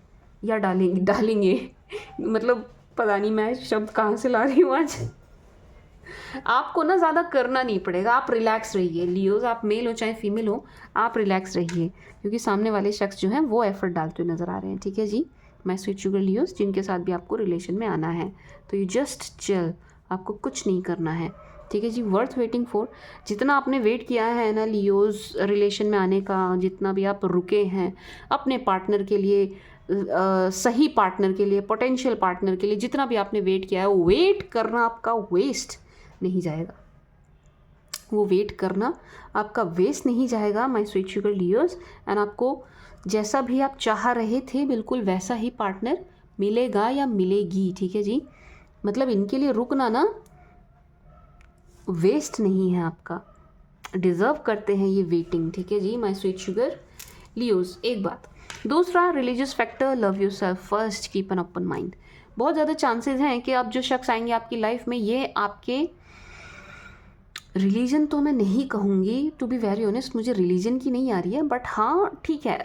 या डालेंगे मतलब पता नहीं मैं शब्द कहाँ से ला रही हूँ आज। आपको ना ज़्यादा करना नहीं पड़ेगा, आप रिलैक्स रहिए लियोज, आप मेल हो चाहे फीमेल हो, आप रिलैक्स रहिए, क्योंकि सामने वाले शख्स जो हैं वो एफर्ट डालते हुए नज़र आ रहे हैं, ठीक है जी। मैं स्वीट शुगर लियोज, जिनके साथ भी आपको रिलेशन में आना है, तो यू जस्ट चिल, आपको कुछ नहीं करना है, ठीक है जी। वर्थ वेटिंग फॉर, जितना आपने वेट किया है ना लियोज रिलेशन में आने का, जितना भी आप रुके हैं अपने पार्टनर के लिए, सही पार्टनर के लिए, पोटेंशियल पार्टनर के लिए, जितना भी आपने वेट किया है, वेट करना आपका वेस्ट नहीं जाएगा, वो वेट करना आपका वेस्ट नहीं जाएगा my sweet sugar Leos. And आपको जैसा भी आप चाह रहे थे बिल्कुल वैसा ही पार्टनर मिलेगा या मिलेगी, ठीक है जी। मतलब इनके लिए रुकना ना वेस्ट नहीं है आपका, डिज़र्व करते हैं ये वेटिंग, ठीक है जी माय स्वीट शुगर लियोज। एक बात, दूसरा religious factor, love yourself first, keep an open mind. बहुत ज़्यादा चांसेस हैं कि अब जो शख्स आएंगे आपकी लाइफ में, ये आपके रिलीजन तो मैं नहीं कहूँगी, टू बी वेरी ऑनेस्ट मुझे रिलीजन की नहीं आ रही है, बट हाँ ठीक है,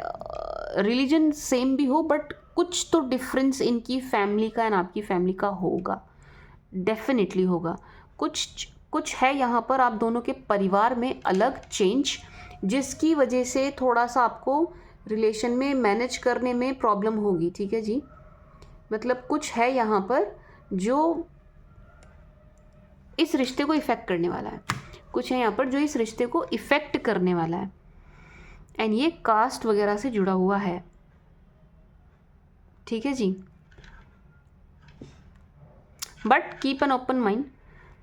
रिलीजन सेम भी हो बट कुछ तो डिफरेंस इनकी फैमिली का एंड आपकी फैमिली का होगा, डेफिनेटली होगा। कुछ है यहाँ पर आप दोनों के परिवार में अलग चेंज, जिसकी वजह से थोड़ा सा आपको रिलेशन में मैनेज करने में प्रॉब्लम होगी, ठीक है जी। मतलब कुछ है यहाँ पर जो इस रिश्ते को इफ़ेक्ट करने वाला है, कुछ है यहाँ पर जो इस रिश्ते को इफ़ेक्ट करने वाला है, एंड ये कास्ट वगैरह से जुड़ा हुआ है, ठीक है जी। But keep an open mind,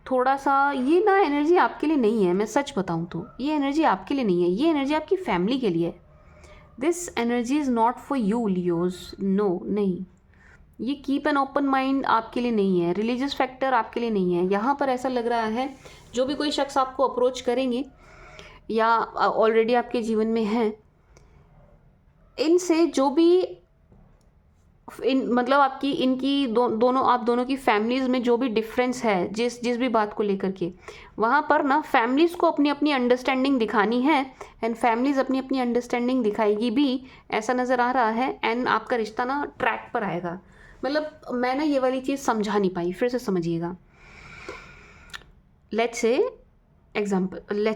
थोड़ा सा ये ना एनर्जी आपके लिए नहीं है, मैं सच बताऊँ तो ये एनर्जी आपके लिए नहीं है, ये एनर्जी आपकी फैमिली के लिए है। This energy is not for you Leos, no नहीं, ये कीप एन ओपन माइंड आपके लिए नहीं है, रिलीजियस फैक्टर आपके लिए नहीं है। यहाँ पर ऐसा लग रहा है जो भी कोई शख्स आपको अप्रोच करेंगे या ऑलरेडी आपके जीवन में हैं, इनसे जो भी मतलब आपकी इनकी दोनों आप दोनों की फैमिलीज़ में जो भी डिफरेंस है, जिस भी बात को लेकर के, वहाँ पर ना फैमिलीज़ को अपनी अपनी अंडरस्टैंडिंग दिखानी है, एंड फैमिलीज़ अपनी अपनी अंडरस्टैंडिंग दिखाएगी भी, ऐसा नज़र आ रहा है, एंड आपका रिश्ता ना ट्रैक पर आएगा। मतलब मैं ना ये वाली चीज़ समझा नहीं पाई, फिर से समझिएगा। लेट्स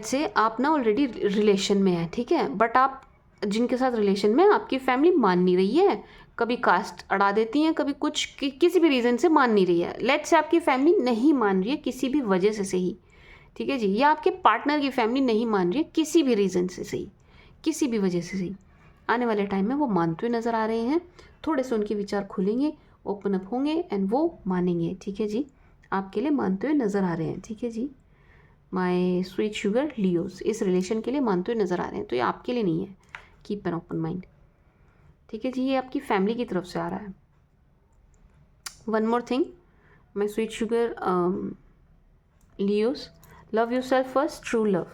से आप ना ऑलरेडी रिलेशन में हैं, ठीक है, बट आप जिनके साथ रिलेशन में आपकी फैमिली मान नहीं रही है, कभी कास्ट अड़ा देती हैं, कभी कुछ किसी भी रीज़न से मान नहीं रही है। लेट्स से आपकी फैमिली नहीं मान रही है किसी भी वजह से ही, ठीक है जी, या आपके पार्टनर की फैमिली नहीं मान रही है किसी भी रीज़न से सही, किसी भी वजह से सही, आने वाले टाइम में वो मानते हुए नज़र आ रहे हैं, थोड़े से उनके विचार खुलेंगे, ओपन अप होंगे एंड वो मानेंगे, ठीक है जी, आपके लिए मानते हुए नज़र आ रहे हैं, ठीक है जी माय स्वीट शुगर लियोज, इस रिलेशन के लिए मानते हुए नज़र आ रहे हैं, तो ये आपके लिए नहीं है, कीप एन ओपन माइंड, ठीक है जी, ये आपकी फैमिली की तरफ से आ रहा है। One more thing my sweet sugar Leos, love yourself first, true love.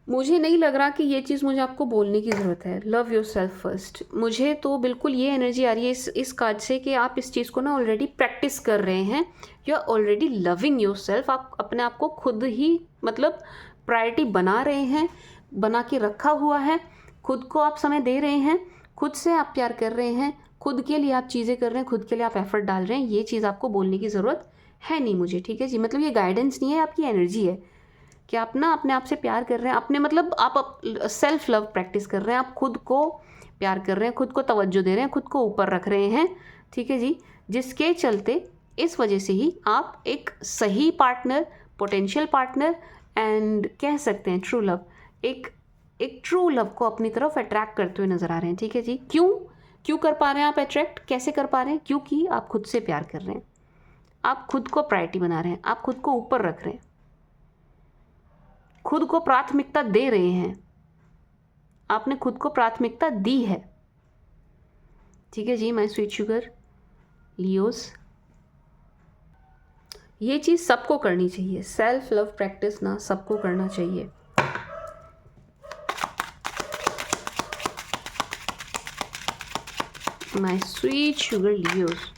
मुझे नहीं लग रहा कि ये चीज़ मुझे आपको बोलने की ज़रूरत है, लव योरसेल्फ फर्स्ट। मुझे तो बिल्कुल ये एनर्जी आ रही है इस कार्ड से कि आप इस चीज़ को ना ऑलरेडी प्रैक्टिस कर रहे हैं, you are already loving yourself, आप अपने आप को खुद ही मतलब प्रायोरिटी बना रहे हैं, बना के रखा हुआ है, खुद को आप समय दे रहे हैं, खुद से आप प्यार कर रहे हैं, खुद के लिए आप चीज़ें कर रहे हैं, खुद के लिए आप एफर्ट डाल रहे हैं, ये चीज़ आपको बोलने की ज़रूरत है नहीं मुझे, ठीक है जी। मतलब ये गाइडेंस नहीं है, आपकी एनर्जी है कि आप ना अपने आप से प्यार कर रहे हैं, अपने मतलब आप सेल्फ लव प्रैक्टिस कर रहे हैं, आप खुद को प्यार कर रहे हैं, खुद को तवज्जो दे रहे हैं, खुद को ऊपर रख रहे हैं, ठीक है जी, जिसके चलते इस वजह से ही आप एक सही पार्टनर, पोटेंशियल पार्टनर एंड कह सकते हैं ट्रू लव, एक ट्रू लव को अपनी तरफ अट्रैक्ट करते हुए नज़र आ रहे हैं, ठीक है जी। क्यों कर पा रहे हैं आप अट्रैक्ट, कैसे कर पा रहे हैं, क्योंकि आप खुद से प्यार कर रहे हैं, आप खुद को प्रायोरिटी बना रहे हैं, आप खुद को ऊपर रख रहे हैं, खुद को प्राथमिकता दे रहे हैं, आपने खुद को प्राथमिकता दी है। ठीक है जी माय स्वीट शुगर लियोस, ये चीज़ सबको करनी चाहिए। सेल्फ लव प्रैक्टिस ना सबको करना चाहिए। My sweet sugar Leos,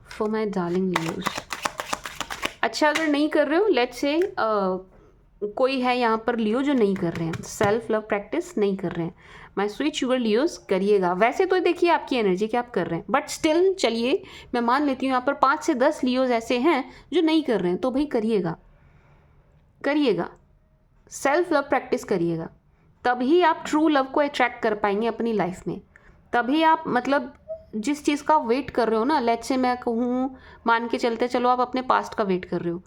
for my darling Leos. अच्छा, अगर नहीं कर रहे हो, लेट्स से कोई है यहाँ पर लियो जो नहीं कर रहे हैं, सेल्फ लव प्रैक्टिस नहीं कर रहे हैं, माय स्वीट शुगर लियोस करिएगा। वैसे तो देखिए आपकी एनर्जी कि आप कर रहे हैं, बट स्टिल चलिए मैं मान लेती हूँ यहाँ पर 5 से 10 लियोज ऐसे हैं जो नहीं कर रहे हैं, तो भाई करिएगा, करिएगा, सेल्फ लव प्रैक्टिस करिएगा। तभी आप ट्रू लव को अट्रैक्ट कर पाएंगे अपनी लाइफ में। तभी आप मतलब जिस चीज़ का वेट कर रहे हो ना, लेट्स से मैं कहूँ, मान के चलते चलो आप अपने पास्ट का वेट कर रहे हो,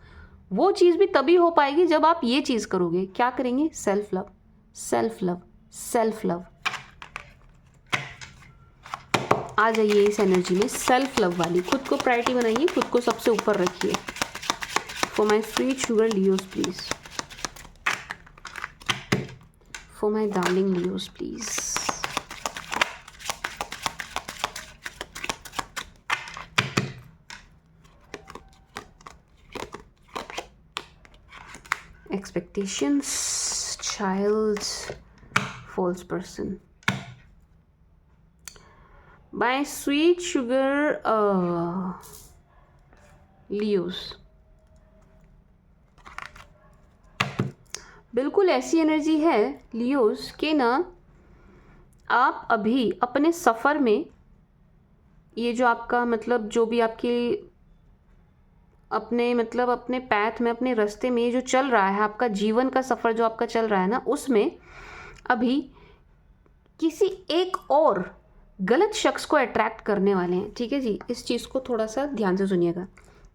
वो चीज़ भी तभी हो पाएगी जब आप ये चीज़ करोगे। क्या करेंगे? Self love, self love, self love. आ जाइए इस एनर्जी में, सेल्फ लव वाली। खुद को प्रायोरिटी बनाइए, खुद को सबसे ऊपर रखिए। For my sweet sugar Leos please, for my darling Leos please. Expectations, child's false person. My sweet sugar Leos, बिल्कुल ऐसी एनर्जी है लियोस के ना, आप अभी अपने सफ़र में, ये जो आपका मतलब जो भी आपकी अपने मतलब अपने पैथ में, अपने रास्ते में जो चल रहा है, आपका जीवन का सफ़र जो आपका चल रहा है ना, उसमें अभी किसी एक और गलत शख्स को अट्रैक्ट करने वाले हैं। ठीक है जी, इस चीज़ को थोड़ा सा ध्यान से सुनिएगा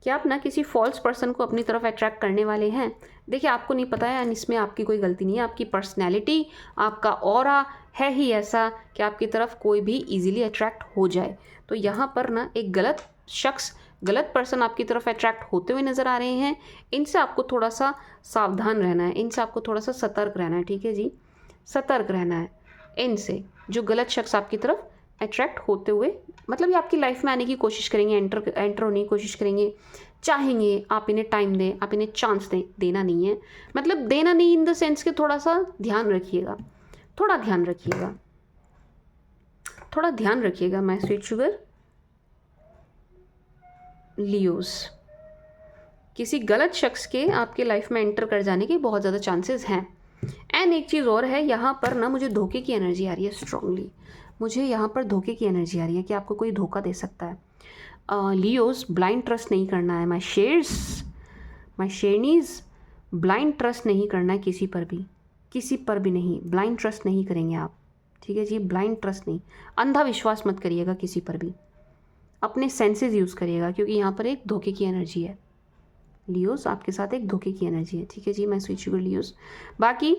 कि आप ना किसी फॉल्स पर्सन को अपनी तरफ अट्रैक्ट करने वाले हैं। देखिए आपको नहीं पता है, इसमें आपकी कोई गलती नहीं है, आपकी पर्सनैलिटी, आपका ऑरा है ही ऐसा कि आपकी तरफ कोई भी ईजिली अट्रैक्ट हो जाए। तो यहाँ पर ना एक गलत शख्स, गलत पर्सन आपकी तरफ अट्रैक्ट होते हुए नज़र आ रहे हैं। इनसे आपको थोड़ा सा सावधान रहना है, इनसे आपको थोड़ा सा सतर्क रहना है। ठीक है जी, सतर्क रहना है इनसे, जो गलत शख्स आपकी तरफ अट्रैक्ट होते हुए, मतलब ये आपकी लाइफ में आने की कोशिश करेंगे, एंटर होने की कोशिश करेंगे, चाहेंगे आप इन्हें टाइम दें, आप इन्हें चांस दें। देना नहीं है, मतलब देना नहीं इन द सेंस कि थोड़ा सा ध्यान रखिएगा, थोड़ा ध्यान रखिएगा, थोड़ा ध्यान रखिएगा माय स्वीट शुगर लियोस। किसी गलत शख्स के आपके लाइफ में एंटर कर जाने के बहुत ज़्यादा चांसेस हैं। एंड एक चीज़ और है, यहाँ पर ना मुझे धोखे की एनर्जी आ रही है स्ट्रांगली, मुझे यहाँ पर धोखे की एनर्जी आ रही है कि आपको कोई धोखा दे सकता है। लियोस, ब्लाइंड ट्रस्ट नहीं करना है। माय शेयर्स, माय शेयरनीज, ब्लाइंड ट्रस्ट नहीं करना है किसी पर भी, किसी पर भी नहीं, ब्लाइंड ट्रस्ट नहीं करेंगे आप। ठीक है जी, ब्लाइंड ट्रस्ट नहीं, अंधा विश्वास मत करिएगा किसी पर भी, अपने सेंसेस यूज़ करिएगा, क्योंकि यहाँ पर एक धोखे की एनर्जी है लियोस, आपके साथ एक धोखे की एनर्जी है। ठीक है जी, मैं स्वीट शुगर लियोस। बाकी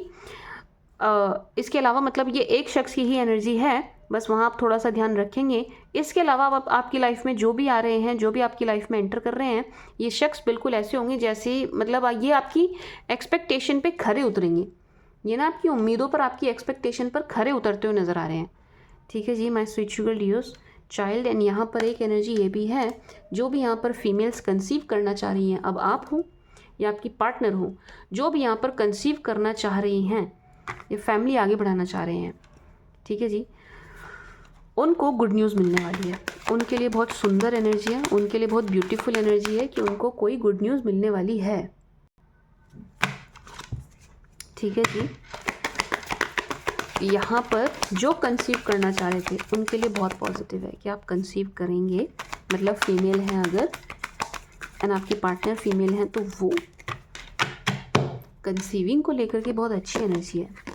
इसके अलावा मतलब ये एक शख्स की ही एनर्जी है, बस वहाँ आप थोड़ा सा ध्यान रखेंगे। इसके अलावा आपकी लाइफ में जो भी आ रहे हैं, जो भी आपकी लाइफ में एंटर कर रहे हैं, ये शख्स बिल्कुल ऐसे होंगे जैसे मतलब ये आपकी एक्सपेक्टेशन पे खरे उतरेंगे, ये ना आपकी उम्मीदों पर, आपकी एक्सपेक्टेशन पर खरे उतरते हुए नज़र आ रहे हैं। ठीक है जी, my sweet sugar Leos child. And यहाँ पर एक एनर्जी ये भी है, जो भी यहाँ पर फीमेल्स कंसीव करना चाह रही हैं, अब आप हो या आपकी पार्टनर हो, जो भी यहाँ पर कंसीव करना चाह रही हैं, ये फैमिली आगे बढ़ाना चाह रहे हैं, ठीक है जी, उनको गुड न्यूज़ मिलने वाली है। उनके लिए बहुत सुंदर एनर्जी है, उनके लिए बहुत ब्यूटीफुल एनर्जी है कि उनको कोई गुड न्यूज़ मिलने वाली है। ठीक है जी, यहाँ पर जो कंसीव करना चाह रहे थे उनके लिए बहुत पॉजिटिव है कि आप कंसीव करेंगे, मतलब फीमेल हैं अगर, एंड आपकी पार्टनर फीमेल हैं, तो वो कंसीविंग को लेकर के बहुत अच्छी एनर्जी है।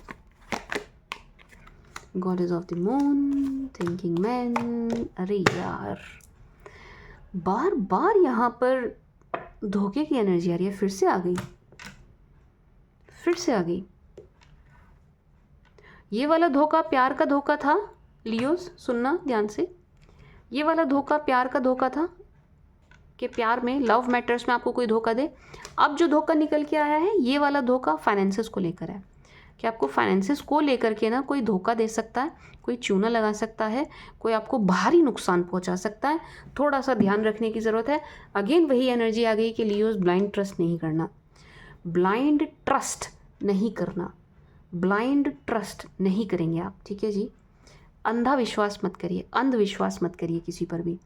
Goddess of the moon, thinking man. अरे यार, बार बार यहाँ पर धोखे की एनर्जी आ रही है, फिर से आ गई, फिर से आ गई। ये वाला धोखा प्यार का धोखा था लियोस, सुनना ध्यान से, ये वाला धोखा प्यार का धोखा था कि प्यार में, लव मैटर्स में आपको कोई धोखा दे। अब जो धोखा निकल के आया है, ये वाला धोखा फाइनेंसेस को लेकर है। कि आपको फाइनेंसेस को लेकर के ना कोई धोखा दे सकता है, कोई चूना लगा सकता है, कोई आपको भारी नुकसान पहुंचा सकता है। थोड़ा सा ध्यान रखने की ज़रूरत है। अगेन वही एनर्जी आ गई कि लियोस ब्लाइंड ट्रस्ट नहीं करना, ब्लाइंड ट्रस्ट नहीं करना, ब्लाइंड ट्रस्ट नहीं करेंगे आप, ठीक है जी। अंधा विश्वास मत करिए, अंधविश्वास मत करिए किसी पर भी।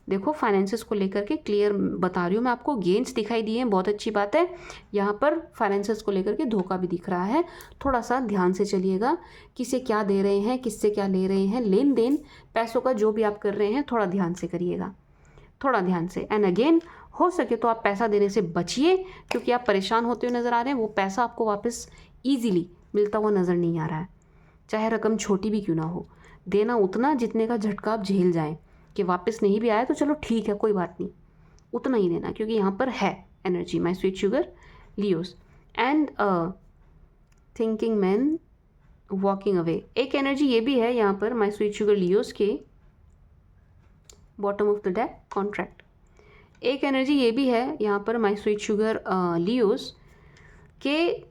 देखो फाइनेंसेस को लेकर के क्लियर बता रही हूँ मैं आपको, गेन्स दिखाई दिए हैं, बहुत अच्छी बात है। यहाँ पर फाइनेंसेस को लेकर के धोखा भी दिख रहा है। थोड़ा सा ध्यान से चलिएगा, किसे क्या दे रहे हैं, किससे क्या ले रहे हैं, लेन देन पैसों का जो भी आप कर रहे हैं थोड़ा ध्यान से करिएगा, थोड़ा ध्यान से। एंड अगेन हो सके तो आप पैसा देने से बचिए, क्योंकि आप परेशान होते हुए नज़र आ रहे हैं। वो पैसा आपको वापस ईजिली मिलता हुआ नज़र नहीं आ रहा है, चाहे रकम छोटी भी क्यों ना हो। देना उतना जितने का झटका आप झेल जाएं, कि वापस नहीं भी आया तो चलो ठीक है, कोई बात नहीं, उतना ही देना, क्योंकि यहाँ पर है energy my sweet sugar Leos. And thinking man walking away, एक एनर्जी ये भी है यहाँ पर माय स्वीट शुगर लियोस के bottom of the deck contract. एक एनर्जी ये भी है यहाँ पर माय स्वीट शुगर लियोस के,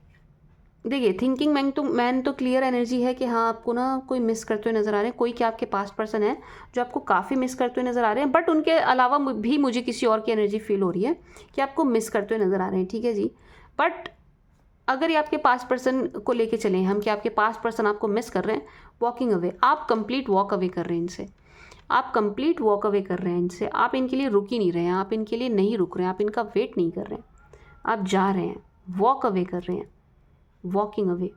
देखिए थिंकिंग मैन तो क्लियर एनर्जी है कि हाँ आपको ना कोई मिस करते हुए नज़र आ रहे हैं, कोई क्या आपके पास्ट पर्सन है जो आपको काफ़ी मिस करते हुए नज़र आ रहे हैं। बट उनके अलावा भी मुझे किसी और की एनर्जी फील हो रही है कि आपको मिस करते हुए नज़र आ रहे हैं, ठीक है जी। बट अगर ये आपके पास्ट पर्सन को लेके चलें हम, कि आपके पास्ट पर्सन आपको मिस कर रहे हैं, वॉकिंग अवे, आप कंप्लीट वॉक अवे कर रहे हैं इनसे, आप कंप्लीट वॉक अवे कर रहे हैं इनसे। आप इनके लिए रुक ही नहीं रहे हैं, आप इनके लिए नहीं रुक रहे हैं, आप इनका वेट नहीं कर रहे हैं, आप जा रहे हैं, वॉक अवे कर रहे हैं, वॉकिंग अवे।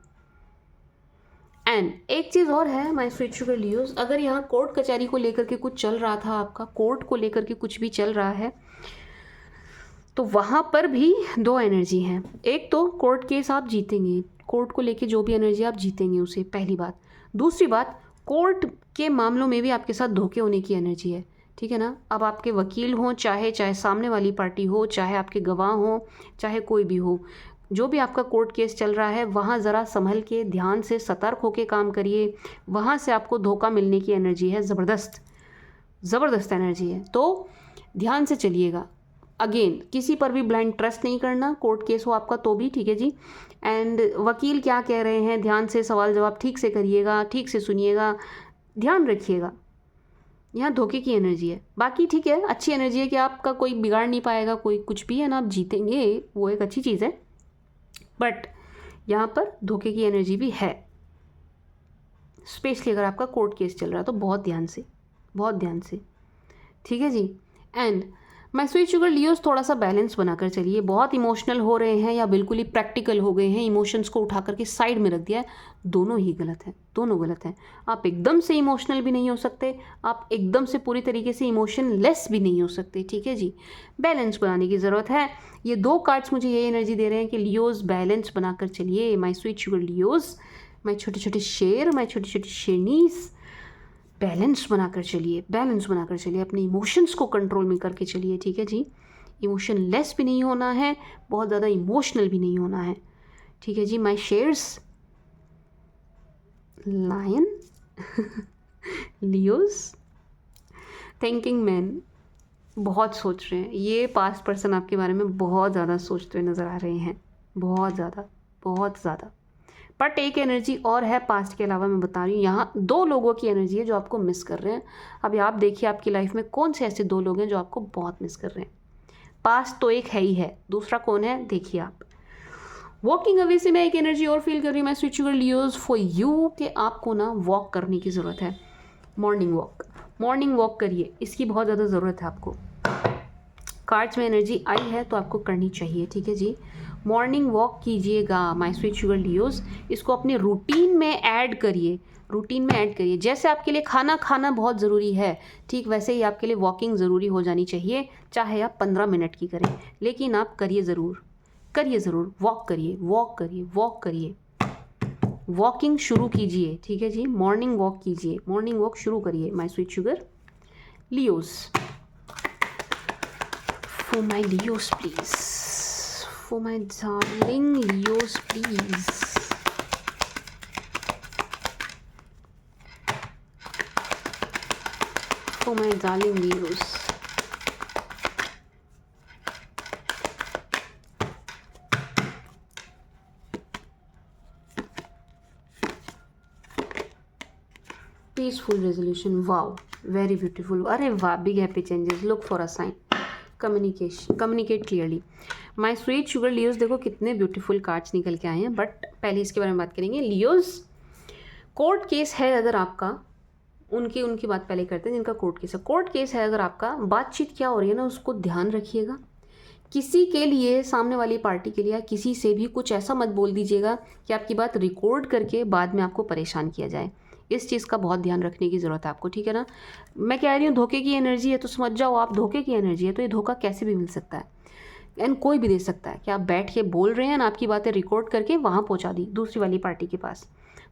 एंड एक चीज़ और है माय स्वीट शुगर लियोस, अगर यहाँ कोर्ट कचहरी को लेकर के कुछ चल रहा था, आपका कोर्ट को लेकर के कुछ भी चल रहा है, तो वहाँ पर भी दो एनर्जी हैं। एक तो कोर्ट केस आप जीतेंगे, कोर्ट को लेके जो भी एनर्जी आप जीतेंगे उसे, पहली बात। दूसरी बात, कोर्ट के मामलों में भी आपके साथ धोखे होने की एनर्जी है, ठीक है ना। अब आपके वकील हों, चाहे सामने वाली पार्टी हो, चाहे आपके गवाह हों, चाहे कोई भी हो, जो भी आपका कोर्ट केस चल रहा है वहाँ ज़रा संभल के, ध्यान से, सतर्क होकर काम करिए। वहाँ से आपको धोखा मिलने की एनर्जी है, ज़बरदस्त एनर्जी है, तो ध्यान से चलिएगा। अगेन किसी पर भी ब्लाइंड ट्रस्ट नहीं करना, कोर्ट केस हो आपका तो भी, ठीक है जी। एंड वकील क्या कह रहे हैं, ध्यान से सवाल जवाब ठीक से करिएगा, ठीक से सुनिएगा, ध्यान रखिएगा। यहाँ धोखे की एनर्जी है, बाकी ठीक है, अच्छी एनर्जी है कि आपका कोई बिगाड़ नहीं पाएगा, कोई कुछ भी है ना, आप जीतेंगे, वो एक अच्छी चीज़ है। बट यहाँ पर धोखे की एनर्जी भी है, स्पेशली अगर आपका कोर्ट केस चल रहा है तो बहुत ध्यान से, ठीक है जी। And my sweet sugar Leos, थोड़ा सा बैलेंस बनाकर चलिए। बहुत इमोशनल हो रहे हैं या बिल्कुल ही प्रैक्टिकल हो गए हैं, इमोशंस को उठा करके साइड में रख दिया है, दोनों ही गलत है, दोनों गलत हैं। आप एकदम से इमोशनल भी नहीं हो सकते, आप एकदम से पूरी तरीके से इमोशन लेस भी नहीं हो सकते, ठीक है जी। बैलेंस बनाने की ज़रूरत है। ये दो कार्ड्स मुझे ये एनर्जी दे रहे हैं कि लियोस बैलेंस बनाकर चलिए, my sweet sugar Leos, my छोटे छोटे शेर, माय छोटी छोटी शेरनीस, बैलेंस बनाकर चलिए, अपने इमोशंस को कंट्रोल में करके चलिए, ठीक है जी। इमोशन लेस भी नहीं होना है, बहुत ज़्यादा इमोशनल भी नहीं होना है, ठीक है जी। माय शेयर्स, लायन, लियोस, थिंकिंग मैन, बहुत सोच रहे हैं, ये पास्ट पर्सन आपके बारे में बहुत ज़्यादा सोचते हुए नज़र आ रहे हैं, बहुत ज़्यादा। बट एक एनर्जी और है पास्ट के अलावा, मैं बता रही हूँ, यहाँ दो लोगों की एनर्जी है जो आपको मिस कर रहे हैं। अभी आप देखिए आपकी लाइफ में कौन से ऐसे दो लोग हैं जो आपको बहुत मिस कर रहे हैं। पास्ट तो एक है ही है, दूसरा कौन है देखिए आप। वॉकिंग अवे से मैं एक एनर्जी और फील कर रही हूँ, मैं sweet sugar Leos for you, कि आपको ना वॉक करने की ज़रूरत है, मॉर्निंग वॉक करिए, इसकी बहुत ज़्यादा ज़रूरत है आपको। कार्ड्स में एनर्जी आई है तो आपको करनी चाहिए, ठीक है जी। मॉर्निंग वॉक कीजिएगा माय स्वीट शुगर लियोस, इसको अपने रूटीन में ऐड करिए। जैसे आपके लिए खाना खाना बहुत ज़रूरी है, ठीक वैसे ही आपके लिए वॉकिंग ज़रूरी हो जानी चाहिए, चाहे आप 15 मिनट की करें, लेकिन आप करिए ज़रूर, वॉक करिए, वॉकिंग शुरू कीजिए, ठीक है जी। मॉर्निंग वॉक शुरू करिए my sweet sugar Leos. For my Leos, please. For my darling Leos, please. For my darling Leos. Peaceful resolution, wow very beautiful, अरे वाह, big happy changes, look for a sign, communication, communicate clearly. My sweet sugar Leos, देखो कितने ब्यूटीफुल कार्ड्स निकल के आए हैं, बट पहले इसके बारे में बात करेंगे। लियोज, कोर्ट केस है अगर आपका, उनकी बात पहले करते हैं जिनका कोर्ट केस है। कोर्ट केस है अगर आपका, बातचीत क्या हो रही है ना, उसको ध्यान रखिएगा। किसी के लिए, सामने वाली पार्टी के लिए या किसी से भी कुछ ऐसा मत बोल दीजिएगा कि आपकी बात रिकॉर्ड करके बाद में आपको परेशान किया जाए। इस चीज़ का बहुत ध्यान रखने की ज़रूरत है आपको, ठीक है ना। मैं कह रही हूँ धोखे की एनर्जी है तो समझ जाओ आप धोखे की एनर्जी है, तो ये धोखा कैसे भी मिल सकता है एंड कोई भी दे सकता है कि आप बैठ के बोल रहे हैं ना, आपकी बातें रिकॉर्ड करके वहाँ पहुँचा दी दूसरी वाली पार्टी के पास।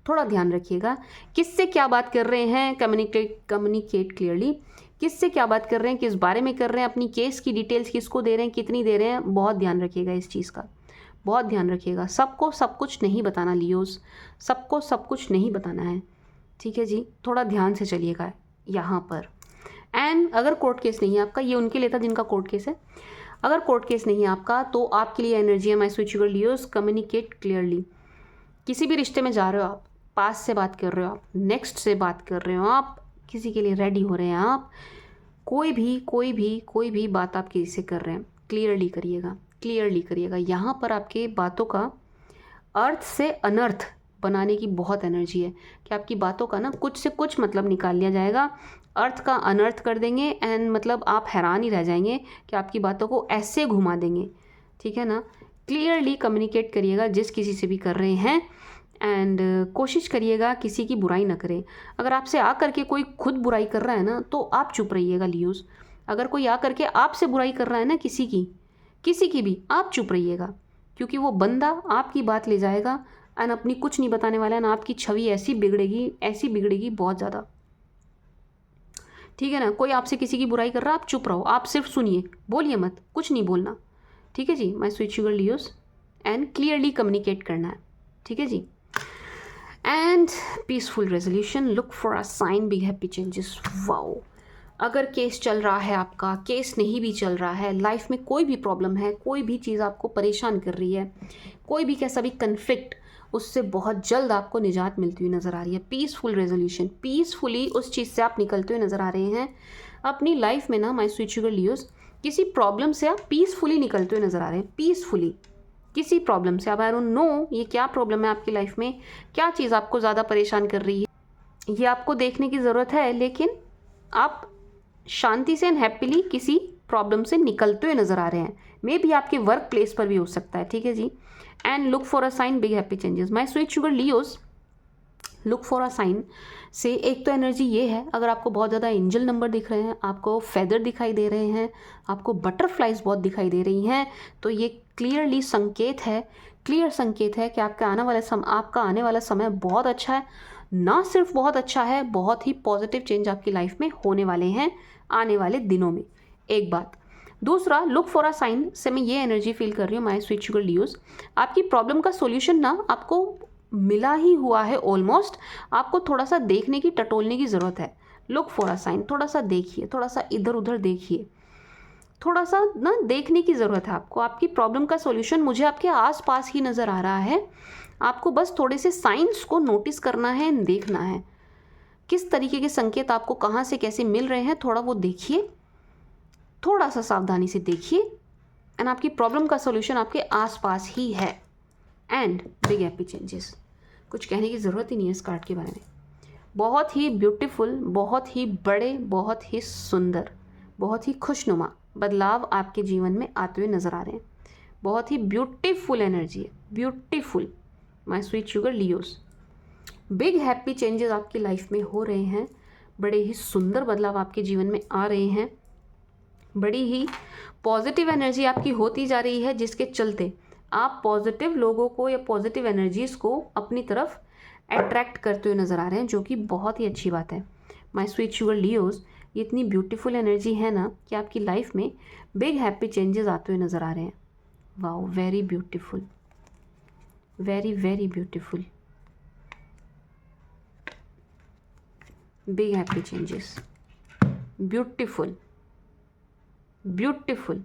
थोड़ा ध्यान रखिएगा किससे क्या बात कर रहे हैं, कम्युनिकेट क्लियरली, किससे क्या बात कर रहे हैं, किस बारे में कर रहे हैं, अपनी केस की डिटेल्स किसको दे रहे हैं, कितनी दे रहे हैं, बहुत ध्यान रखिएगा इस चीज़ का, बहुत ध्यान रखिएगा। सबको सब कुछ नहीं बताना लियोज, सबको सब कुछ नहीं बताना है, ठीक है जी, थोड़ा ध्यान से चलिएगा यहाँ पर। एंड अगर कोर्ट केस नहीं है आपका, ये उनके लिए था जिनका कोर्ट केस है, अगर कोर्ट केस नहीं है आपका तो आपके लिए एनर्जी है my sweet sugar Leos, communicate clearly. किसी भी रिश्ते में जा रहे हो आप, पास से बात कर रहे हो आप, नेक्स्ट से बात कर रहे हो आप, किसी के लिए रेडी हो रहे हैं आप, कोई भी बात आप किसी से कर रहे हैं, क्लियरली करिएगा, क्लियरली करिएगा। यहाँ पर आपके बातों का अर्थ से अनर्थ बनाने की बहुत एनर्जी है कि आपकी बातों का ना कुछ से कुछ मतलब निकाल लिया जाएगा, अर्थ का अनर्थ कर देंगे एंड मतलब आप हैरान ही रह जाएंगे कि आपकी बातों को ऐसे घुमा देंगे, ठीक है ना। क्लियरली कम्युनिकेट करिएगा जिस किसी से भी कर रहे हैं एंड कोशिश करिएगा किसी की बुराई ना करें। अगर आपसे आ करके कोई खुद बुराई कर रहा है ना तो आप चुप रहिएगा लियोज। अगर कोई आ करके आपसे बुराई कर रहा है ना किसी की भी, आप चुप रहिएगा, क्योंकि वो बंदा आपकी बात ले जाएगा एंड अपनी कुछ नहीं बताने वाला है ना, आपकी छवि ऐसी बिगड़ेगी बहुत ज़्यादा, ठीक है ना। कोई आपसे किसी की बुराई कर रहा है, आप चुप रहो, आप सिर्फ सुनिए, बोलिए मत, कुछ नहीं बोलना, ठीक है जी। My sweet sugar Leos and clearly communicate करना है, ठीक है जी। And peaceful resolution, look for a sign, big happy changes, wow. अगर केस चल रहा है आपका, केस नहीं भी चल रहा है, लाइफ में कोई भी प्रॉब्लम है, कोई भी चीज़ आपको परेशान कर रही है, कोई भी कैसा भी कन्फ्लिक्ट, उससे बहुत जल्द आपको निजात मिलती हुई नज़र आ रही है। पीसफुल रेजोल्यूशन, पीसफुली उस चीज़ से आप निकलते हुए नज़र आ रहे हैं अपनी लाइफ में ना। माय स्वीट शुगर लियोज, किसी प्रॉब्लम से आप पीसफुली निकलते हुए नज़र आ रहे हैं, पीसफुली किसी प्रॉब्लम से। अब आई डोंट नो ये क्या प्रॉब्लम है आपकी लाइफ में, क्या चीज़ आपको ज़्यादा परेशान कर रही है, ये आपको देखने की ज़रूरत है, लेकिन आप शांति से एंड हैप्पीली किसी प्रॉब्लम से निकलते हुए नज़र आ रहे हैं। मे भी आपके वर्क प्लेस पर भी हो सकता है, ठीक है जी। And look for a sign, big happy changes. My sweet sugar Leos, look for a sign से एक तो एनर्जी ये है, अगर आपको बहुत ज़्यादा एंजल नंबर दिख रहे हैं, आपको फेदर दिखाई दे रहे हैं, आपको बटरफ्लाइज बहुत दिखाई दे रही हैं, तो ये क्लियरली संकेत है, क्लियर संकेत है कि आपका आने वाला समय बहुत अच्छा है। ना सिर्फ बहुत अच्छा है, बहुत ही पॉजिटिव चेंज आपकी लाइफ में होने वाले हैं आने वाले दिनों में, एक बात। दूसरा, लुक फॉर अ साइन से मैं ये एनर्जी फील कर रही हूँ माय स्वीट शुगर लियोज, आपकी प्रॉब्लम का सोल्यूशन ना आपको मिला ही हुआ है ऑलमोस्ट, आपको थोड़ा सा देखने की, टटोलने की ज़रूरत है। लुक फॉर अ साइन, थोड़ा सा देखिए, थोड़ा सा इधर उधर देखिए, थोड़ा सा ना देखने की ज़रूरत है आपको। आपकी प्रॉब्लम का सॉल्यूशन मुझे आपके आसपास ही नज़र आ रहा है, आपको बस थोड़े से साइंस को नोटिस करना है, देखना है किस तरीके के संकेत आपको कहाँ से कैसे मिल रहे हैं, थोड़ा वो देखिए, थोड़ा सा सावधानी से देखिए एंड आपकी प्रॉब्लम का सॉल्यूशन आपके आसपास ही है। एंड बिग हैप्पी चेंजेस, कुछ कहने की ज़रूरत ही नहीं है इस कार्ड के बारे में। बहुत ही ब्यूटीफुल, बहुत ही बड़े, बहुत ही सुंदर, बहुत ही खुशनुमा बदलाव आपके जीवन में आते हुए नज़र आ रहे हैं। बहुत ही ब्यूटीफुल एनर्जी है, beautiful my sweet sugar Leos. Big happy changes आपकी लाइफ में हो रहे हैं, बड़े ही सुंदर बदलाव आपके जीवन में आ रहे हैं, बड़ी ही पॉजिटिव एनर्जी आपकी होती जा रही है, जिसके चलते आप पॉजिटिव लोगों को या पॉजिटिव एनर्जीज़ को अपनी तरफ अट्रैक्ट करते हुए नज़र आ रहे हैं, जो कि बहुत ही अच्छी बात है। माय स्वीट शुगर लियोज, ये इतनी ब्यूटीफुल एनर्जी है ना कि आपकी लाइफ में बिग हैप्पी चेंजेस आते हुए नज़र आ रहे हैं। Wow, very beautiful, very very beautiful, big happy changes, beautiful beautiful,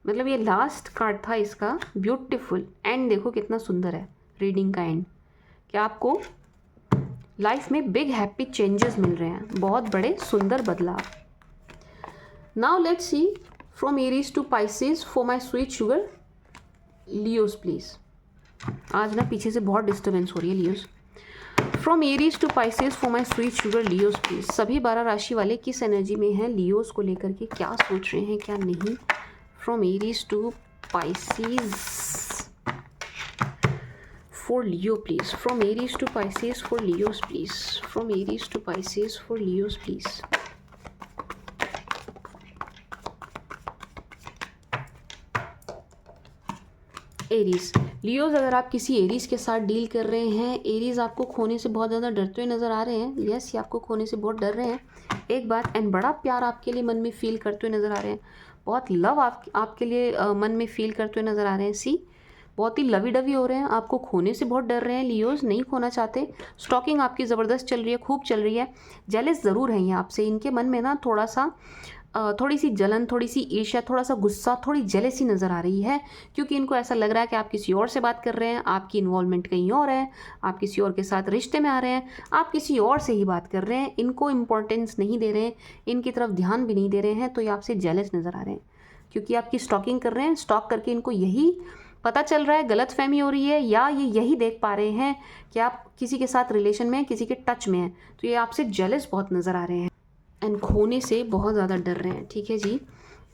मतलब ये लास्ट कार्ड था इसका, ब्यूटीफुल। एंड देखो कितना सुंदर है रीडिंग का एंड, कि आपको लाइफ में बिग हैप्पी चेंजेस मिल रहे हैं, बहुत बड़े सुंदर बदलाव। Now let's see from Aries to Pisces for my sweet sugar Leos please. आज ना पीछे से बहुत डिस्टर्बेंस हो रही है Leos. From Aries to Pisces for my sweet sugar Leos please. सभी 12 राशि वाले किस एनर्जी में हैं, लियोज को लेकर के क्या सोच रहे हैं क्या नहीं। From Aries to Pisces for Leo please. From Aries to Pisces for Leos please. From Aries to Pisces for Leos please. Aries, Leos अगर आप किसी एरीज के साथ डील कर रहे हैं, एरीज आपको खोने से बहुत ज़्यादा डरते हुए नज़र आ रहे हैं। यस, ये आपको खोने से बहुत डर रहे हैं एक बात, एंड बड़ा प्यार आपके लिए मन में फील करते हुए नज़र आ रहे हैं। बहुत लव आपके लिए मन में फील करते हुए नज़र आ रहे हैं। सी, बहुत ही लवी डवी हो रहे हैं, आपको खोने से बहुत डर रहे हैं। लियोज नहीं खोना चाहते। स्टॉकिंग आपकी ज़बरदस्त चल रही है, खूब चल रही है। जेलस ज़रूर हैं ये आपसे। इनके मन में ना थोड़ी सी जलन, थोड़ी सी ईर्ष्या, थोड़ा सा गुस्सा, थोड़ी जेलसी नज़र आ रही है, क्योंकि इनको ऐसा लग रहा है कि आप किसी और से बात कर रहे हैं, आपकी इन्वॉल्वमेंट कहीं और है, आप किसी और के साथ रिश्ते में आ रहे हैं, आप किसी और से ही बात कर रहे हैं, इनको इम्पोर्टेंस नहीं दे रहे हैं, इनकी तरफ ध्यान भी नहीं दे रहे हैं, तो ये आपसे जेलस नज़र आ रहे हैं, क्योंकि आपकी स्टॉकिंग कर रहे हैं। स्टॉक करके इनको यही पता चल रहा है, गलत फहमी हो रही है, या ये यही देख पा रहे हैं कि आप किसी के साथ रिलेशन में हैं, किसी के टच में हैं, तो ये आपसे जेलस बहुत नज़र आ रहे हैं एंड खोने से बहुत ज़्यादा डर रहे हैं। ठीक है जी,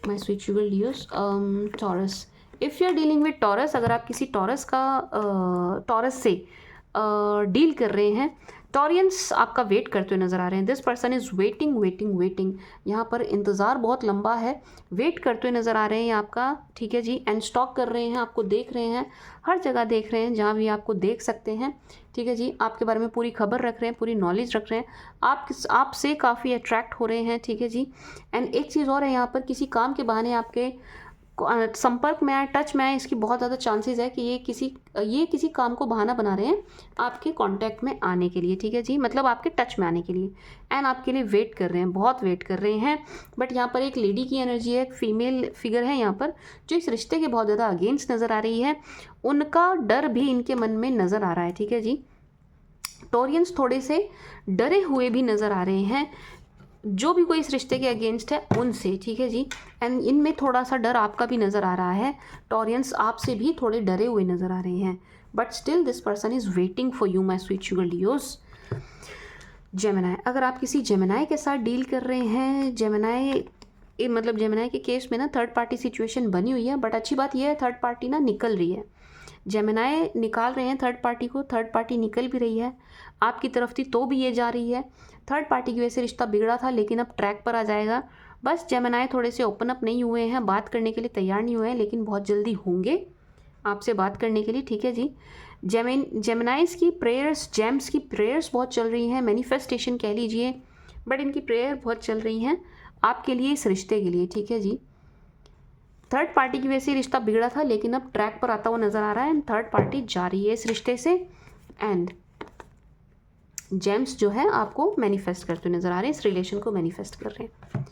my sweet sugar Leos. Taurus, if you are dealing with Taurus, अगर आप किसी टॉरस से डील कर रहे हैं, टॉरियंस आपका वेट करते हुए नज़र आ रहे हैं। This person is waiting. यहाँ पर इंतज़ार बहुत लंबा है, वेट करते हुए नज़र आ रहे हैं आपका। ठीक है जी, एंड स्टॉक कर रहे हैं, आपको देख रहे हैं, हर जगह देख रहे हैं जहाँ भी आपको देख सकते हैं। ठीक है जी, आपके बारे में पूरी खबर रख रहे हैं, पूरी नॉलेज रख रहे हैं, आपसे काफ़ी अट्रैक्ट हो रहे हैं। ठीक है जी, एंड एक चीज़ और है, यहाँ पर किसी काम के बहाने आपके संपर्क में आए, टच में आए, इसकी बहुत ज़्यादा चांसेस है कि ये किसी काम को बहाना बना रहे हैं आपके कांटेक्ट में आने के लिए। ठीक है जी, मतलब आपके टच में आने के लिए, एंड आपके लिए वेट कर रहे हैं, बहुत वेट कर रहे हैं। बट यहाँ पर एक लेडी की एनर्जी है, एक फीमेल फिगर है यहाँ पर, जो इस रिश्ते के बहुत ज़्यादा अगेंस्ट नज़र आ रही है। उनका डर भी इनके मन में नज़र आ रहा है। ठीक है जी, टोरियंस थोड़े से डरे हुए भी नज़र आ रहे हैं, जो भी कोई इस रिश्ते के अगेंस्ट है उनसे। ठीक है जी, एंड इनमें थोड़ा सा डर आपका भी नज़र आ रहा है। टॉरियंस आपसे भी थोड़े डरे हुए नज़र आ रहे हैं, but still this person is waiting for you my sweet sugar Leos. Gemini, अगर आप किसी जेमिनाई के साथ डील कर रहे हैं, जेमिनाई के केस में ना थर्ड पार्टी सिचुएशन बनी हुई है, बट अच्छी बात यह है थर्ड पार्टी ना निकल रही है। जेमिनाई निकाल रहे हैं थर्ड पार्टी को, थर्ड पार्टी निकल भी रही है, आपकी तरफ थी तो भी ये जा रही है। थर्ड पार्टी की वजह से रिश्ता बिगड़ा था, लेकिन अब ट्रैक पर आ जाएगा। बस जेमिनाई थोड़े से ओपन अप नहीं हुए हैं, बात करने के लिए तैयार नहीं हुए हैं, लेकिन बहुत जल्दी होंगे आपसे बात करने के लिए। ठीक है जी, जेमिनाइज की प्रेयर्स, जेम्स की प्रेयर्स बहुत चल रही हैं, मैनिफेस्टेशन कह लीजिए, बट इनकी प्रेयर बहुत चल रही हैं आपके लिए, इस रिश्ते के लिए। ठीक है जी, थर्ड पार्टी की वजह से रिश्ता बिगड़ा था, लेकिन अब ट्रैक पर आता हुआ नज़र आ रहा है, एंड थर्ड पार्टी जा रही है इस रिश्ते से, एंड जेम्स जो है आपको मैनिफेस्ट करते हुए नज़र आ रहे हैं, इस रिलेशन को मैनिफेस्ट कर रहे हैं।